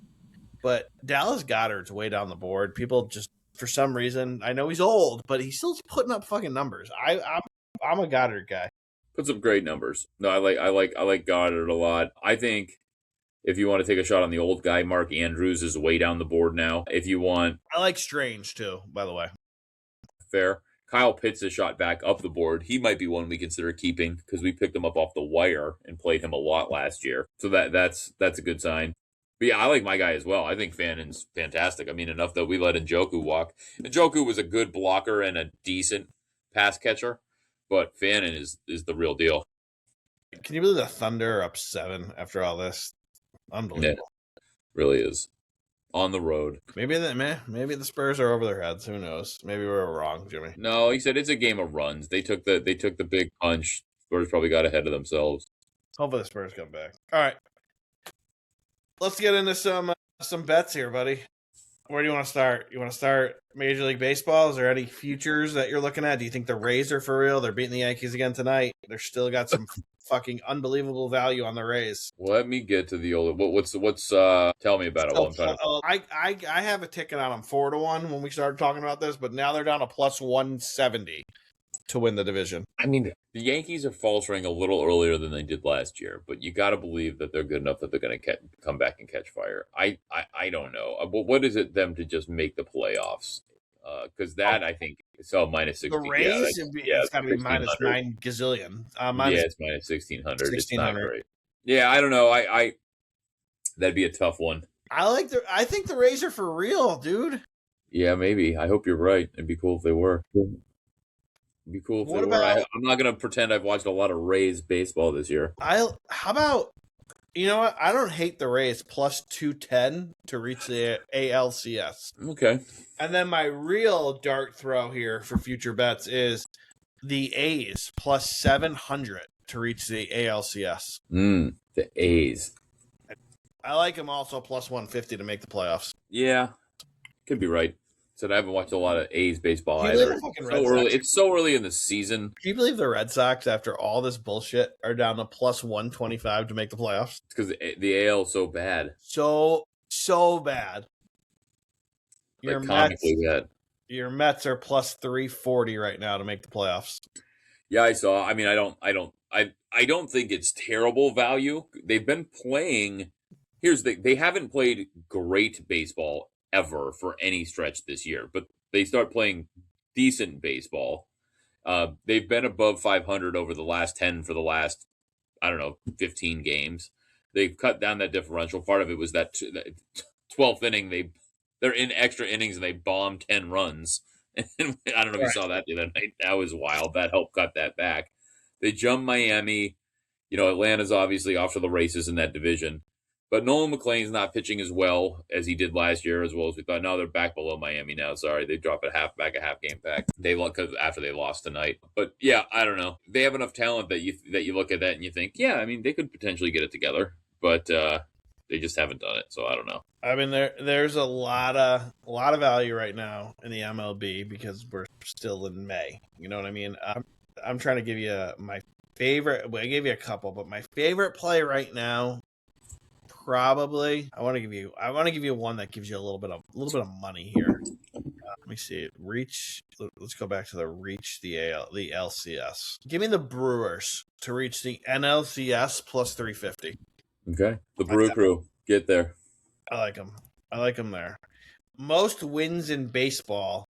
but Dallas Goedert's way down the board. People just, for some reason, I know he's old, but he's still putting up fucking numbers. I'm a Goddard guy. Puts up great numbers. No, I like Goddard a lot. I think if you want to take a shot on the old guy, Mark Andrews is way down the board now. If you want, I like Strange too, by the way. Fair. Kyle Pitts is shot back up the board. He might be one we consider keeping because we picked him up off the wire and played him a lot last year. So that's a good sign. But yeah, I like my guy as well. I think Fannin's fantastic. I mean, enough that we let Njoku walk. Njoku was a good blocker and a decent pass catcher, but Fannin is the real deal. Can you believe the Thunder are up 7 after all this? Unbelievable. Yeah, really is. On the road. Maybe the Spurs are over their heads. Who knows? Maybe we're wrong, Jimmy. No, he said it's a game of runs. They took the big punch. Spurs probably got ahead of themselves. Hopefully the Spurs come back. All right. Let's get into some bets here, buddy. Where do you want to start? You want to start Major League Baseball? Is there any futures that you're looking at? Do you think the Rays are for real? They're beating the Yankees again tonight. They're still got some fucking unbelievable value on the Rays. Let me get to the old. What's tell me about it while I'm trying to. I have a ticket on them 4-1 when we started talking about this, but now they're down to plus 170 to win the division. I mean, the Yankees are faltering a little earlier than they did last year, but you got to believe that they're good enough that they're going to come back and catch fire. I don't know. What is it them to just make the playoffs? Because I think it's all minus 16. The Rays, it's got to be minus 9 gazillion. It's minus 1,600. It's not great. Yeah, I don't know. I that'd be a tough one. I think the Rays are for real, dude. Yeah, maybe. I hope you're right. It'd be cool if they were. It'd be cool if they were. I'm not going to pretend I've watched a lot of Rays baseball this year. How about, you know what? I don't hate the Rays plus 210 to reach the ALCS. Okay. And then my real dart throw here for future bets is the A's plus 700 to reach the ALCS. The A's. I like them also plus 150 to make the playoffs. Yeah, could be right. Said I haven't watched a lot of A's baseball either. It's so early in the season. Can you believe the Red Sox, after all this bullshit, are down to plus 125 to make the playoffs? It's because the AL is so bad. So bad. Comically bad. Your Mets are plus 340 right now to make the playoffs. Yeah, I saw. I mean, I don't think it's terrible value. They've been playing. They haven't played great baseball ever for any stretch this year, but they start playing decent baseball. They've been above 500 over the last 10 for the last, 15 games. They've cut down that differential. Part of it was that 12th inning, they're in extra innings and they bombed 10 runs. And I don't know if you saw that the other night. That was wild. That helped cut that back. They jumped Miami. Atlanta's obviously off to the races in that division. But Nolan McLean's not pitching as well as he did last year, as well as we thought. No, they're back below Miami now. Sorry, they dropped a half game back. After they lost tonight. But yeah, I don't know. They have enough talent that you look at that and you think, yeah, I mean, they could potentially get it together, but they just haven't done it. So I don't know. I mean, there's a lot of value right now in the MLB because we're still in May. You know what I mean? I'm trying to give you my favorite. Well, I gave you a couple, but my favorite play right now. Probably, I want to give you one that gives you a little bit of money here. Let me see. Reach. Let's go back to the LCS. Give me the Brewers to reach the NLCS plus 350. Okay. The Brew Crew. Get there. I like them. I like them there. Most wins in baseball.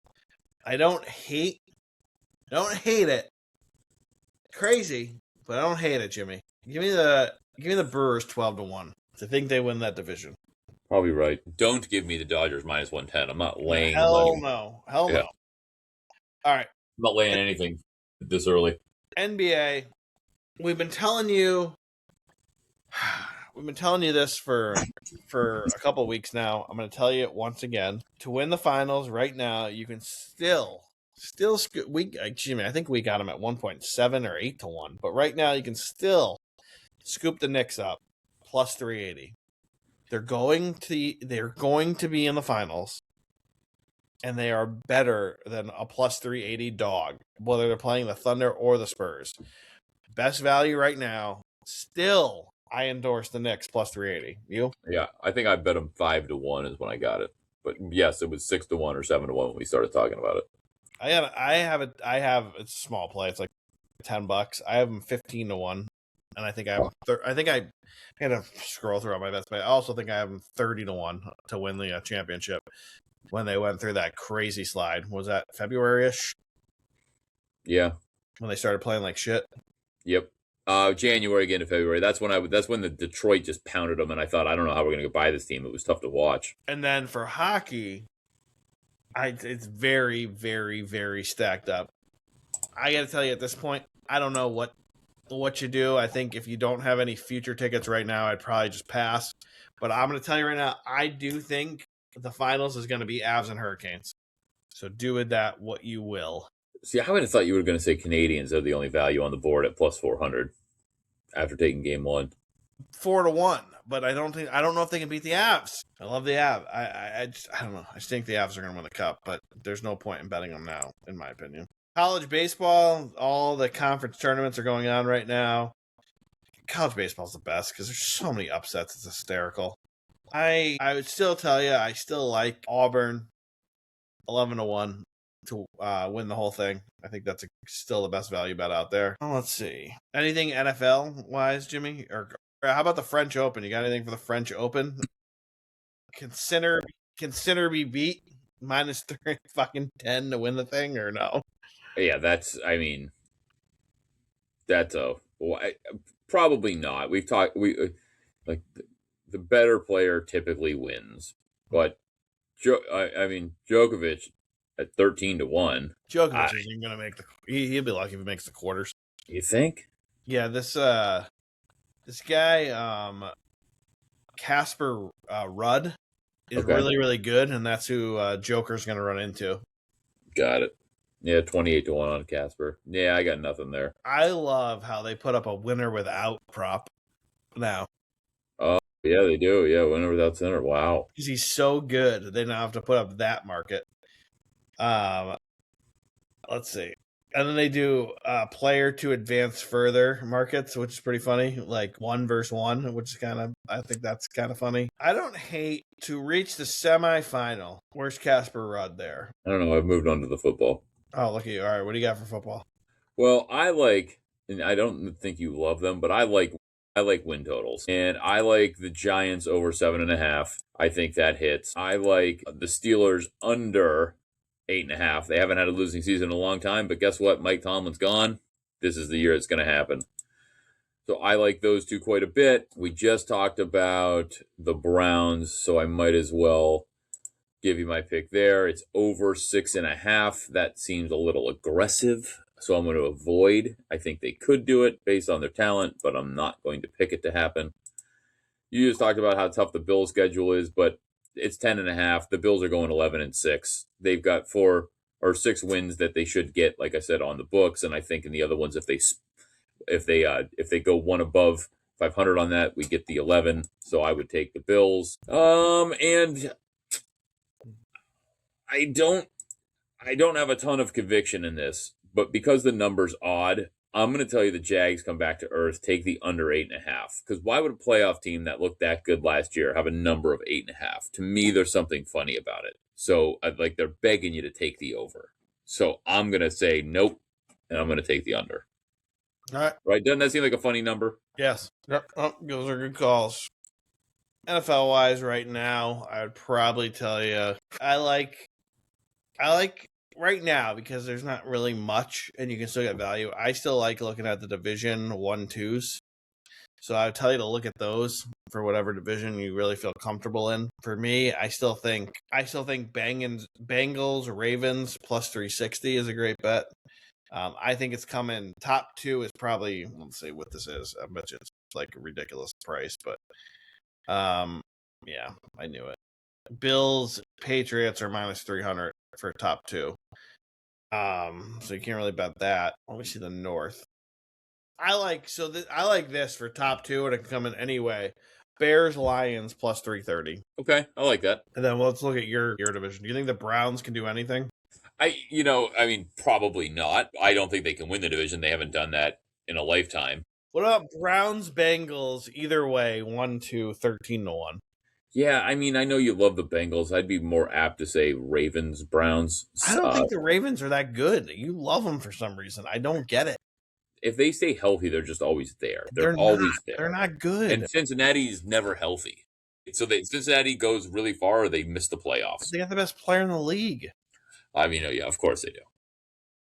I don't hate it. Crazy, but I don't hate it, Jimmy. Give me the Brewers 12-1. I think they win that division. Probably right. Don't give me the Dodgers minus 110. I'm not laying Hell money. no. Hell no. All right. I'm not laying anything this early. NBA. We've been telling you this for a couple of weeks now. I'm going to tell you it once again. To win the finals right now, you can still Jimmy, I think we got them at 1.7 or 8-1, but right now you can still scoop the Knicks up plus 380. They're going to be in the finals, and they are better than a plus 380 dog, whether they're playing the Thunder or the Spurs. Best value right now, still, I endorse the Knicks plus 380. You? Yeah, I think I bet them 5-1 is when I got it. But yes, it was 6-1 or 7-1 when we started talking about it. I have it's a small play. It's like $10. I have them 15-1, and I think I had to scroll through all my bets, but I also think I have them 30-1 to win the championship when they went through that crazy slide. Was that February-ish? Yeah. When they started playing like shit. Yep. January again to February. That's when the Detroit just pounded them, and I thought, I don't know how we're going to buy this team. It was tough to watch. And then for hockey, it's very, very, very stacked up. I got to tell you, at this point, I don't know what you do. I think if you don't have any future tickets right now, I'd probably just pass. But I'm going to tell you right now, I do think the finals is going to be Avs and Hurricanes. So do with that what you will. See, I would have thought you were going to say Canadians are the only value on the board at plus 400 after taking game one. 4-1, but I don't know if they can beat the Avs. I love the Avs. I don't know. I just think the Avs are going to win the cup, but there's no point in betting them now, in my opinion. College baseball, all the conference tournaments are going on right now. College baseball is the best because there's so many upsets. It's hysterical. I would still tell you, I still like Auburn 11-1 to win the whole thing. I think that's still the best value bet out there. Well, let's see. Anything NFL wise, Jimmy? Or how about the French Open? You got anything for the French Open? Consider be beat minus 3-10 to win the thing, or no? Yeah, probably not. Like the better player typically wins, but Djokovic at 13-1. Djokovic isn't going to make he'll be lucky if he makes the quarters. You think? Yeah, this guy, Casper Rudd, is really, really good, and that's who Joker's going to run into. Got it. Yeah, 28-1 on Casper. Yeah, I got nothing there. I love how they put up a winner without prop now. Oh, yeah, they do. Yeah, winner without center. Wow. Because he's so good, they don't have to put up that market. Let's see. And then they do player to advance further markets, which is pretty funny, like 1 versus 1, which is I think that's kind of funny. I don't hate to reach the semifinal. Where's Casper Rudd there? I don't know. I've moved on to the football. Oh, look at you. All right, what do you got for football? Well, and I don't think you love them, but I like win totals. And I like the Giants over 7.5. I think that hits. I like the Steelers under 8.5. They haven't had a losing season in a long time, but guess what? Mike Tomlin's gone. This is the year it's going to happen. So I like those two quite a bit. We just talked about the Browns, so I might as well give you my pick there. It's over 6.5. That seems a little aggressive, so I'm going to avoid. I think they could do it based on their talent, but I'm not going to pick it to happen. You just talked about how tough the Bills' schedule is, but it's 10.5. The Bills are going 11-6. They've got 4 or 6 wins that they should get, like I said, on the books. And I think in the other ones, if they go one above 500 on that, we get the 11. So I would take the Bills. And I don't have a ton of conviction in this, but because the number's odd, I'm going to tell you the Jags come back to earth, take the under 8.5. Because why would a playoff team that looked that good last year have a number of 8.5? To me, there's something funny about it. So they're begging you to take the over. So I'm gonna say nope, and I'm gonna take the under. All right. Right? Doesn't that seem like a funny number? Yes. Yep. Oh, those are good calls. NFL wise, right now, I would probably tell you I like right now because there's not really much, and you can still get value. I still like looking at the division 1-2s. So I would tell you to look at those for whatever division you really feel comfortable in. For me, I still think Bengals Ravens plus 360 is a great bet. I think it's coming. Top 2 is probably, let's see what this is. I bet you it's like a ridiculous price, but yeah, I knew it. Bills Patriots are minus 300 for top 2. So you can't really bet that. Let me see the North. I like this for top 2, and it can come in any way. Bears Lions plus 330. Okay, I like that. And then let's look at your division. Do you think the Browns can do anything? Probably not. I don't think they can win the division. They haven't done that in a lifetime. What about Browns Bengals? Either way, 1-2, 13-1. Yeah, I know you love the Bengals. I'd be more apt to say Ravens Browns. I don't think the Ravens are that good. You love them for some reason. I don't get it. If they stay healthy, they're just always there. They're always not, there. They're not good. And Cincinnati's never healthy. So Cincinnati goes really far, or they miss the playoffs. They got the best player in the league. Yeah, of course they do.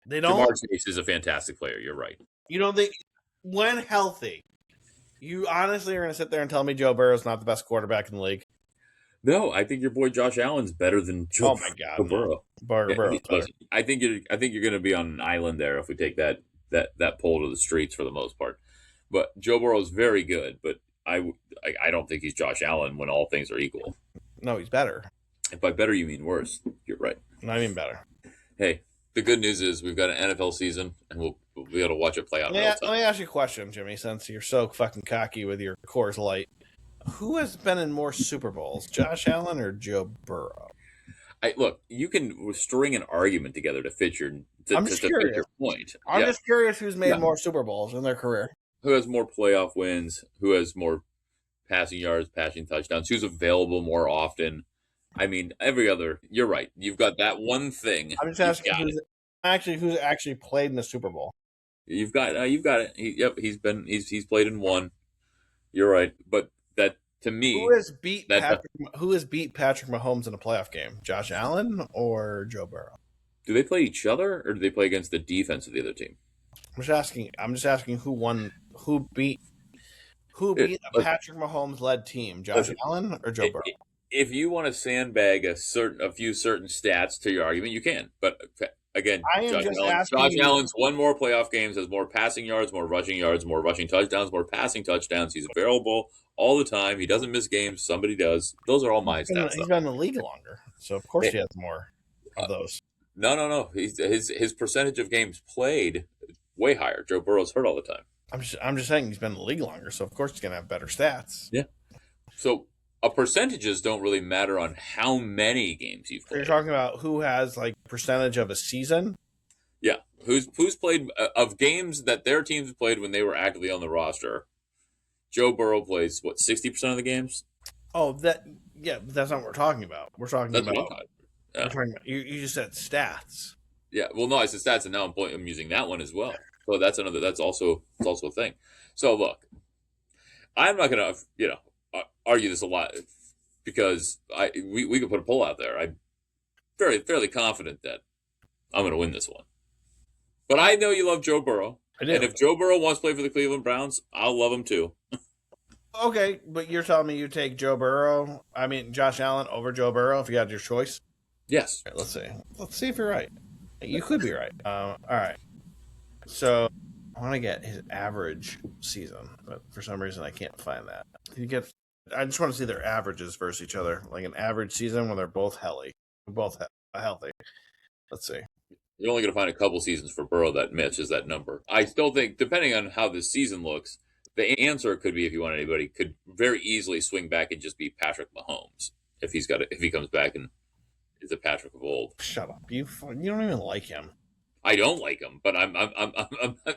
They don't. Jamar Chase is a fantastic player. You're right. You know, when healthy, you honestly are going to sit there and tell me Joe Burrow's not the best quarterback in the league? No, I think your boy Josh Allen's better than Joe. Oh my God, Burrow. Burrow. I think you're going to be on an island there if we take that poll to the streets for the most part. But Joe Burrow's very good, but I don't think he's Josh Allen when all things are equal. No, he's better. If by better you mean worse, you're right. No, I mean better. Hey, the good news is we've got an NFL season, and we'll be able to watch it play out. Let me ask you a question, Jimmy, since you're so fucking cocky with your Coors Light. Who has been in more Super Bowls, Josh Allen or Joe Burrow? Look, you can string an argument together to fit your point. I'm just curious who's made more Super Bowls in their career. Who has more playoff wins? Who has more passing yards, passing touchdowns? Who's available more often? Every other. You're right. You've got that one thing. I'm just asking who's actually played in the Super Bowl. You've got it. He's played in one. You're right, but that to me, who has beat Patrick Mahomes in a playoff game? Josh Allen or Joe Burrow? Do they play each other, or do they play against the defense of the other team? I'm just asking who won, who beat a Patrick Mahomes led team, Josh Allen or Joe Burrow? If you want to sandbag a few certain stats to your argument, you can. But again, Josh Allen's won more playoff games, has more passing yards, more rushing touchdowns, more passing touchdowns. He's available all the time. He doesn't miss games. Somebody does. Those are all my stats. He's been in the league longer, so of course he has more of those. No. His percentage of games played way higher. Joe Burrow's hurt all the time. I'm just saying he's been in the league longer, so of course he's gonna have better stats. Yeah. So percentages don't really matter on how many games you've played. You're talking about who has like percentage of a season? Yeah. Who's played of games that their teams played when they were actively on the roster? Joe Burrow plays 60% of the games? Oh, that's not what we're talking about. We're talking about. Yeah. We're talking about you just said stats. Yeah. Well, no, I said stats, and now I'm using that one as well. So that's also a thing. So look, I'm not gonna argue this a lot because we could put a poll out there. I'm fairly confident that I'm going to win this one. But I know you love Joe Burrow. I do. And if Joe Burrow wants to play for the Cleveland Browns, I'll love him too. Okay, but you're telling me you take Josh Allen over Joe Burrow if you had your choice? Yes. Right, let's see if you're right. You could be right. All right. So I want to get his average season, but for some reason I can't find that. I just want to see their averages versus each other, like an average season when they're both healthy. Let's see. You're only going to find a couple seasons for Burrow that matches that number. I still think, depending on how this season looks, the answer could be, if you want anybody, could very easily swing back and just be Patrick Mahomes if he comes back and is a Patrick of old. Shut up! You don't even like him. I don't like him, but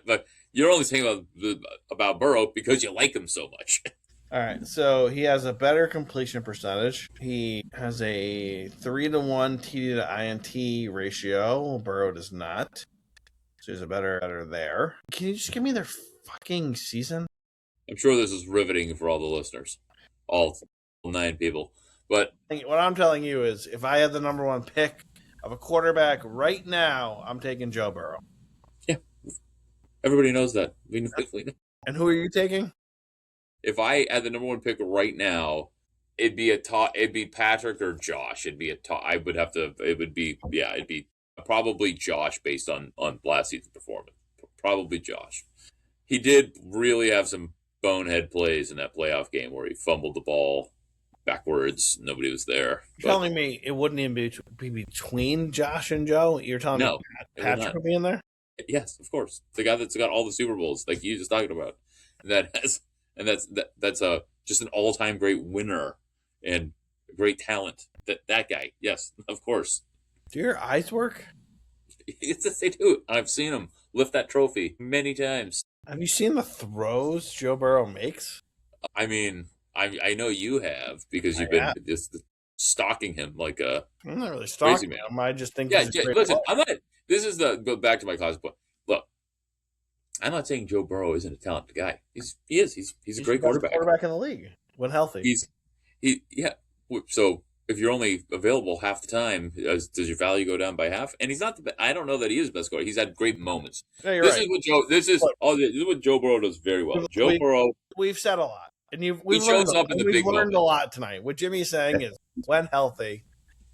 but you're only saying about Burrow because you like him so much. All right, so he has a better completion percentage. He has a 3-to-1 TD to INT ratio. Burrow does not. So he's a better there. Can you just give me their fucking season? I'm sure this is riveting for all the listeners, all 9 people. But What I'm telling you is, if I had the number 1 pick of a quarterback right now, I'm taking Joe Burrow. yeah, everybody knows that. And who are you taking? If I had the number 1 pick right now, it'd be Patrick or Josh. It'd be probably Josh based on last season's performance. Probably Josh. He did really have some bonehead plays in that playoff game where he fumbled the ball backwards. Nobody was there. You're telling me it wouldn't even be between Josh and Joe? You're telling me Patrick would be in there? Yes, of course. The guy that's got all the Super Bowls, like you just talking about, that's just an all-time great winner and great talent. That guy, yes, of course. Do your eyes work? Yes, they do. I've seen him lift that trophy many times. Have you seen the throws Joe Burrow makes? I mean, I know you have because you've been just stalking him like a. I'm not really stalking him. I just think. Yeah, listen. I'm not. This is go back to my classic point. Look, I'm not saying Joe Burrow isn't a talented guy. He's a great quarterback. Quarterback in the league when healthy. So if you're only available half the time, does your value go down by half? And he's not the. I don't know that he is the best quarterback. He's had great moments. No, you're right. This is what Joe Burrow does very well. Joe Burrow. We've said a lot, and we've learned a lot tonight. What Jimmy's saying is, when healthy,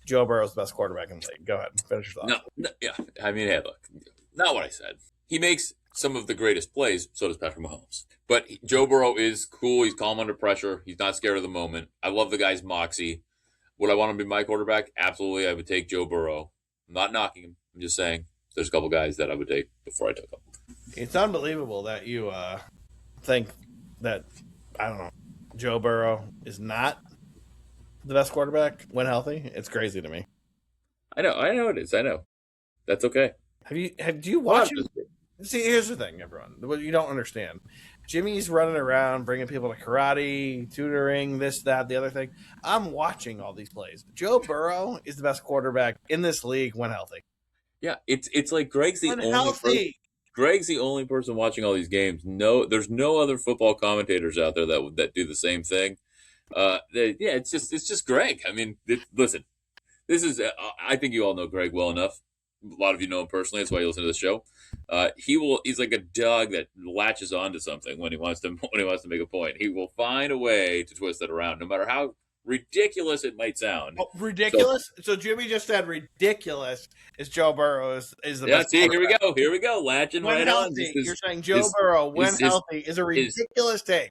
Joe Burrow's the best quarterback in the league. Go ahead, finish your thought. No, yeah. I mean, hey, look, not what I said. He makes some of the greatest plays. So does Patrick Mahomes. But Joe Burrow is cool. He's calm under pressure. He's not scared of the moment. I love the guy's moxie. Would I want him to be my quarterback? Absolutely, I would take Joe Burrow. I'm not knocking him. I'm just saying there's a couple guys that I would take before I took him. It's unbelievable that you think that, I don't know, Joe Burrow is not the best quarterback when healthy. It's crazy to me. I know it is. I know. That's okay. Do you watch him? See, here's the thing, everyone. What you don't understand. Jimmy's running around, bringing people to karate, tutoring, this, that, the other thing. I'm watching all these plays. Joe Burrow is the best quarterback in this league when healthy. Yeah, it's like Greg's the only person watching all these games. No, there's no other football commentators out there that do the same thing. It's just Greg. I mean, listen, this is. I think you all know Greg well enough. A lot of you know him personally. That's why you listen to the show. He's like a dog that latches onto something when he wants to make a point. He will find a way to twist it around, no matter how ridiculous it might sound. Oh, ridiculous? So Jimmy just said ridiculous is Joe Burrow is the best. See, here we go. Latching when right healthy, on. You're saying Joe Burrow when healthy is a ridiculous take.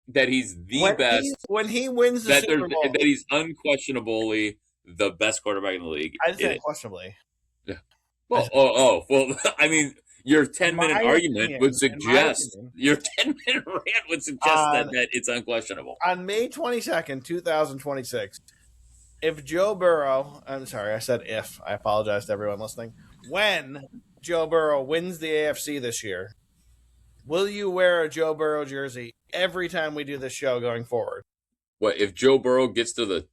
That he's the best. When he wins the Super Bowl. That he's unquestionably the best quarterback in the league. I didn't say unquestionably. Yeah. Well, I mean, your 10-minute argument would suggest that it's unquestionable. On May 22nd, 2026, if Joe Burrow, I'm sorry, I said if. I apologize to everyone listening. When Joe Burrow wins the AFC this year, will you wear a Joe Burrow jersey every time we do this show going forward? What, if Joe Burrow gets to the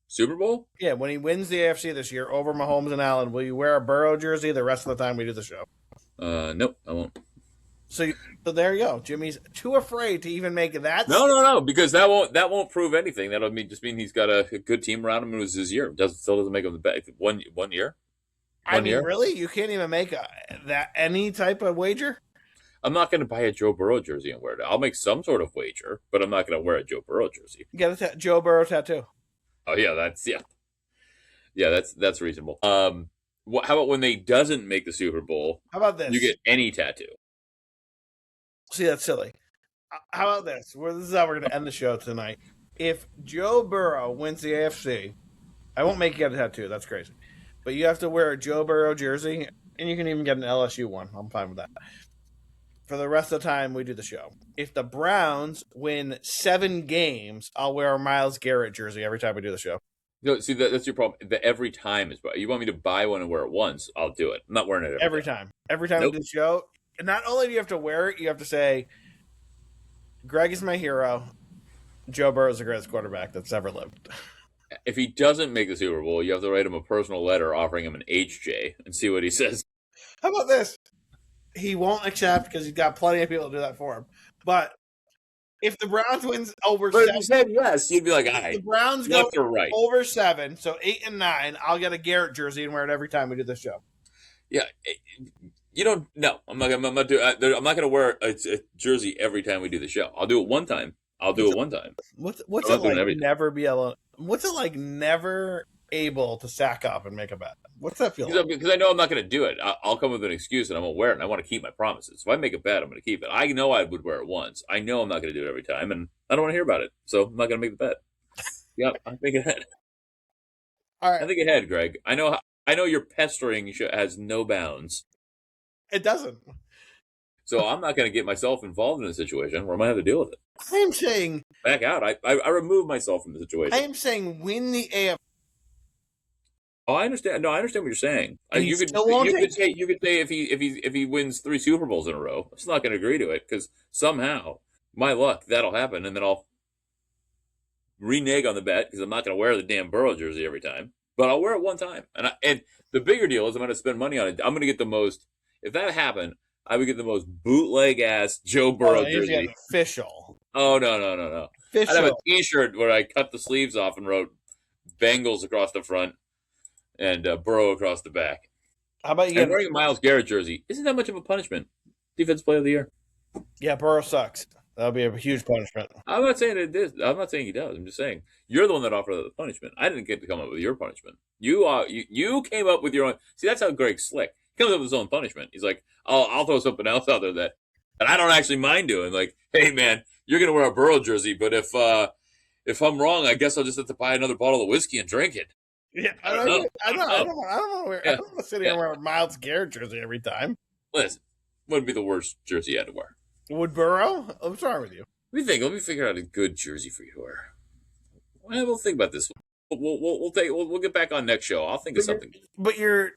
Super Bowl? Yeah, when he wins the AFC this year over Mahomes and Allen, will you wear a Burrow jersey the rest of the time we do the show? Nope, I won't. So there you go. Jimmy's too afraid to even make that. No, because that won't prove anything. That'll just mean he's got a good team around him. It was his year. Still doesn't make him the best. 1 year. Really? You can't even make any type of wager? I'm not going to buy a Joe Burrow jersey and wear it. I'll make some sort of wager, but I'm not going to wear a Joe Burrow jersey. You got a Joe Burrow tattoo. Oh yeah, that's reasonable. How about when they doesn't make the Super Bowl? How about this? You get any tattoo. See, that's silly. How about this? This is how we're going to end the show tonight. If Joe Burrow wins the AFC, I won't make you get a tattoo. That's crazy. But you have to wear a Joe Burrow jersey, and you can even get an LSU one. I'm fine with that. For the rest of the time we do the show. If the Browns win 7 games, I'll wear a Myles Garrett jersey every time we do the show. No, see, that's your problem. The every time is. You want me to buy one and wear it once, I'll do it. I'm not wearing it every time. Every time we do the show. And not only do you have to wear it, you have to say, Greg is my hero. Joe Burrow is the greatest quarterback that's ever lived. If he doesn't make the Super Bowl, you have to write him a personal letter offering him an HJ and see what he says. How about this? He won't accept because he's got plenty of people to do that for him. But if the Browns wins over But if 7, you said yes, you'd be like, all if right, the Browns go left or right. over 7, so 8 and 9, I'll get a Garrett jersey and wear it every time we do this show. Yeah, you don't. No, I'm not gonna wear a jersey every time we do the show. I'll do it one time. What's it like never be able? What's it like never able to sack up and make a bet? What's that feel like? Because I know I'm not going to do it. I'll come with an excuse and I'm going to wear it, and I want to keep my promises. If I make a bet, I'm going to keep it. I know I would wear it once. I know I'm not going to do it every time, and I don't want to hear about it. So I'm not going to make the bet. Yeah, I think ahead. All right. I think ahead, Greg. I know your pestering has no bounds. It doesn't. So I'm not going to get myself involved in a situation where I might have to deal with it. I am saying back out. I remove myself from the situation. I am saying win the AFC. Oh, I understand. No, I understand what you're saying. You could say if he wins 3 Super Bowls in a row, I'm still not going to agree to it because somehow, my luck, that'll happen, and then I'll renege on the bet because I'm not going to wear the damn Burrow jersey every time, but I'll wear it one time. And the bigger deal is I'm going to spend money on it. I'm going to get the most. If that happened, I would get the most bootleg ass Joe Burrow jersey. Official. Oh no! Official. I'd have a T-shirt where I cut the sleeves off and wrote Bengals across the front and Burrow across the back. How about you? Wearing a Myles Garrett jersey isn't that much of a punishment. Defensive Player of the Year. Yeah, Burrow sucks. That'll be a huge punishment. I'm not saying it is. I'm not saying he does. I'm just saying you're the one that offered the punishment. I didn't get to come up with your punishment. You came up with your own. See, that's how Greg's slick. He comes up with his own punishment. He's like, I'll throw something else out there that I don't actually mind doing. Like, hey man, you're gonna wear a Burrow jersey, but if I'm wrong, I guess I'll just have to buy another bottle of whiskey and drink it. Yeah, I don't want to sit here and wear a Myles Garrett jersey every time. Listen, wouldn't be the worst jersey you had to wear. Would Burrow? What's wrong with you? Let me figure out a good jersey for you to wear. We'll think about this. We'll get back on next show. I'll think of something. But you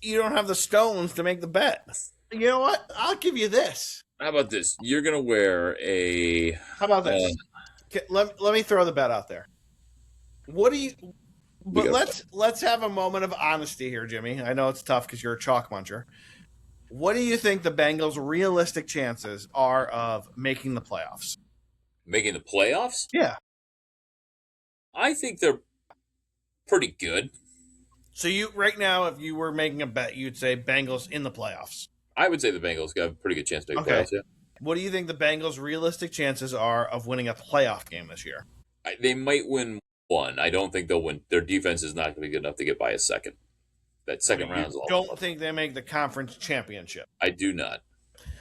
don't have the stones to make the bet. You know what? I'll give you this. How about this? You're gonna wear a. How about this? Let me throw the bet out there. What do you? But let's have a moment of honesty here, Jimmy. I know it's tough because you're a chalk muncher. What do you think the Bengals' realistic chances are of making the playoffs? Making the playoffs? Yeah. I think they're pretty good. So right now, if you were making a bet, you'd say Bengals in the playoffs. I would say the Bengals got a pretty good chance to make the playoffs, yeah. What do you think the Bengals' realistic chances are of winning a playoff game this year? They might win one. I don't think they'll win. Their defense is not going to be good enough to get by a second. That second round is all. Don't think they make the conference championship. I do not.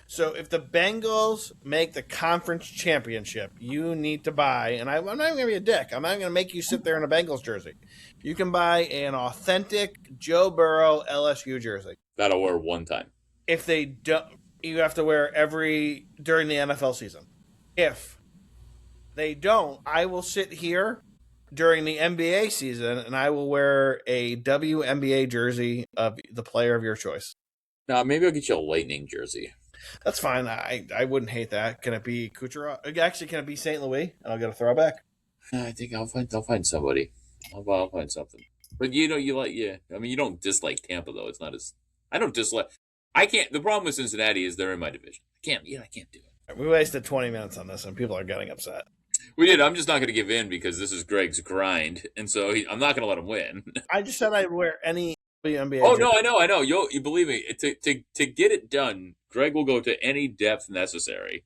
So if the Bengals make the conference championship, you need to buy, and I'm not even going to be a dick. I'm not going to make you sit there in a Bengals jersey. You can buy an authentic Joe Burrow LSU jersey. That'll wear one time. If they don't, you have to wear during the NFL season. If they don't, I will sit here during the NBA season, and I will wear a WNBA jersey of the player of your choice. Now, maybe I'll get you a Lightning jersey. That's fine. I wouldn't hate that. Can it be Kucherov? Actually, can it be St. Louis? I'll get a throwback. I think I'll find somebody. I'll find something. But you don't dislike Tampa though. It's not as I don't dislike. I can't. The problem with Cincinnati is they're in my division. I can't do it. We wasted 20 minutes on this, and people are getting upset. We did. I'm just not going to give in because this is Greg's grind, and so I'm not going to let him win. I just said I'd wear any NBA. Oh no, I know. You believe me? To get it done, Greg will go to any depth necessary,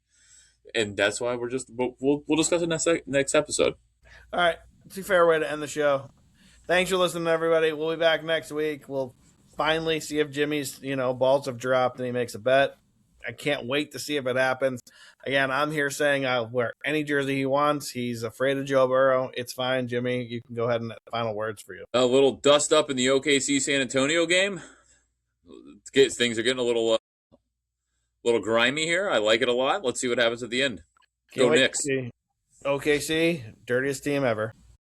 and that's why we'll discuss it next episode. All right, it's a fair way to end the show. Thanks for listening, everybody. We'll be back next week. We'll finally see if Jimmy's balls have dropped and he makes a bet. I can't wait to see if it happens. Again, I'm here saying I'll wear any jersey he wants. He's afraid of Joe Burrow. It's fine, Jimmy. You can go ahead and final words for you. A little dust up in the OKC San Antonio game. Things are getting a little grimy here. I like it a lot. Let's see what happens at the end. Go Knicks. OKC, dirtiest team ever.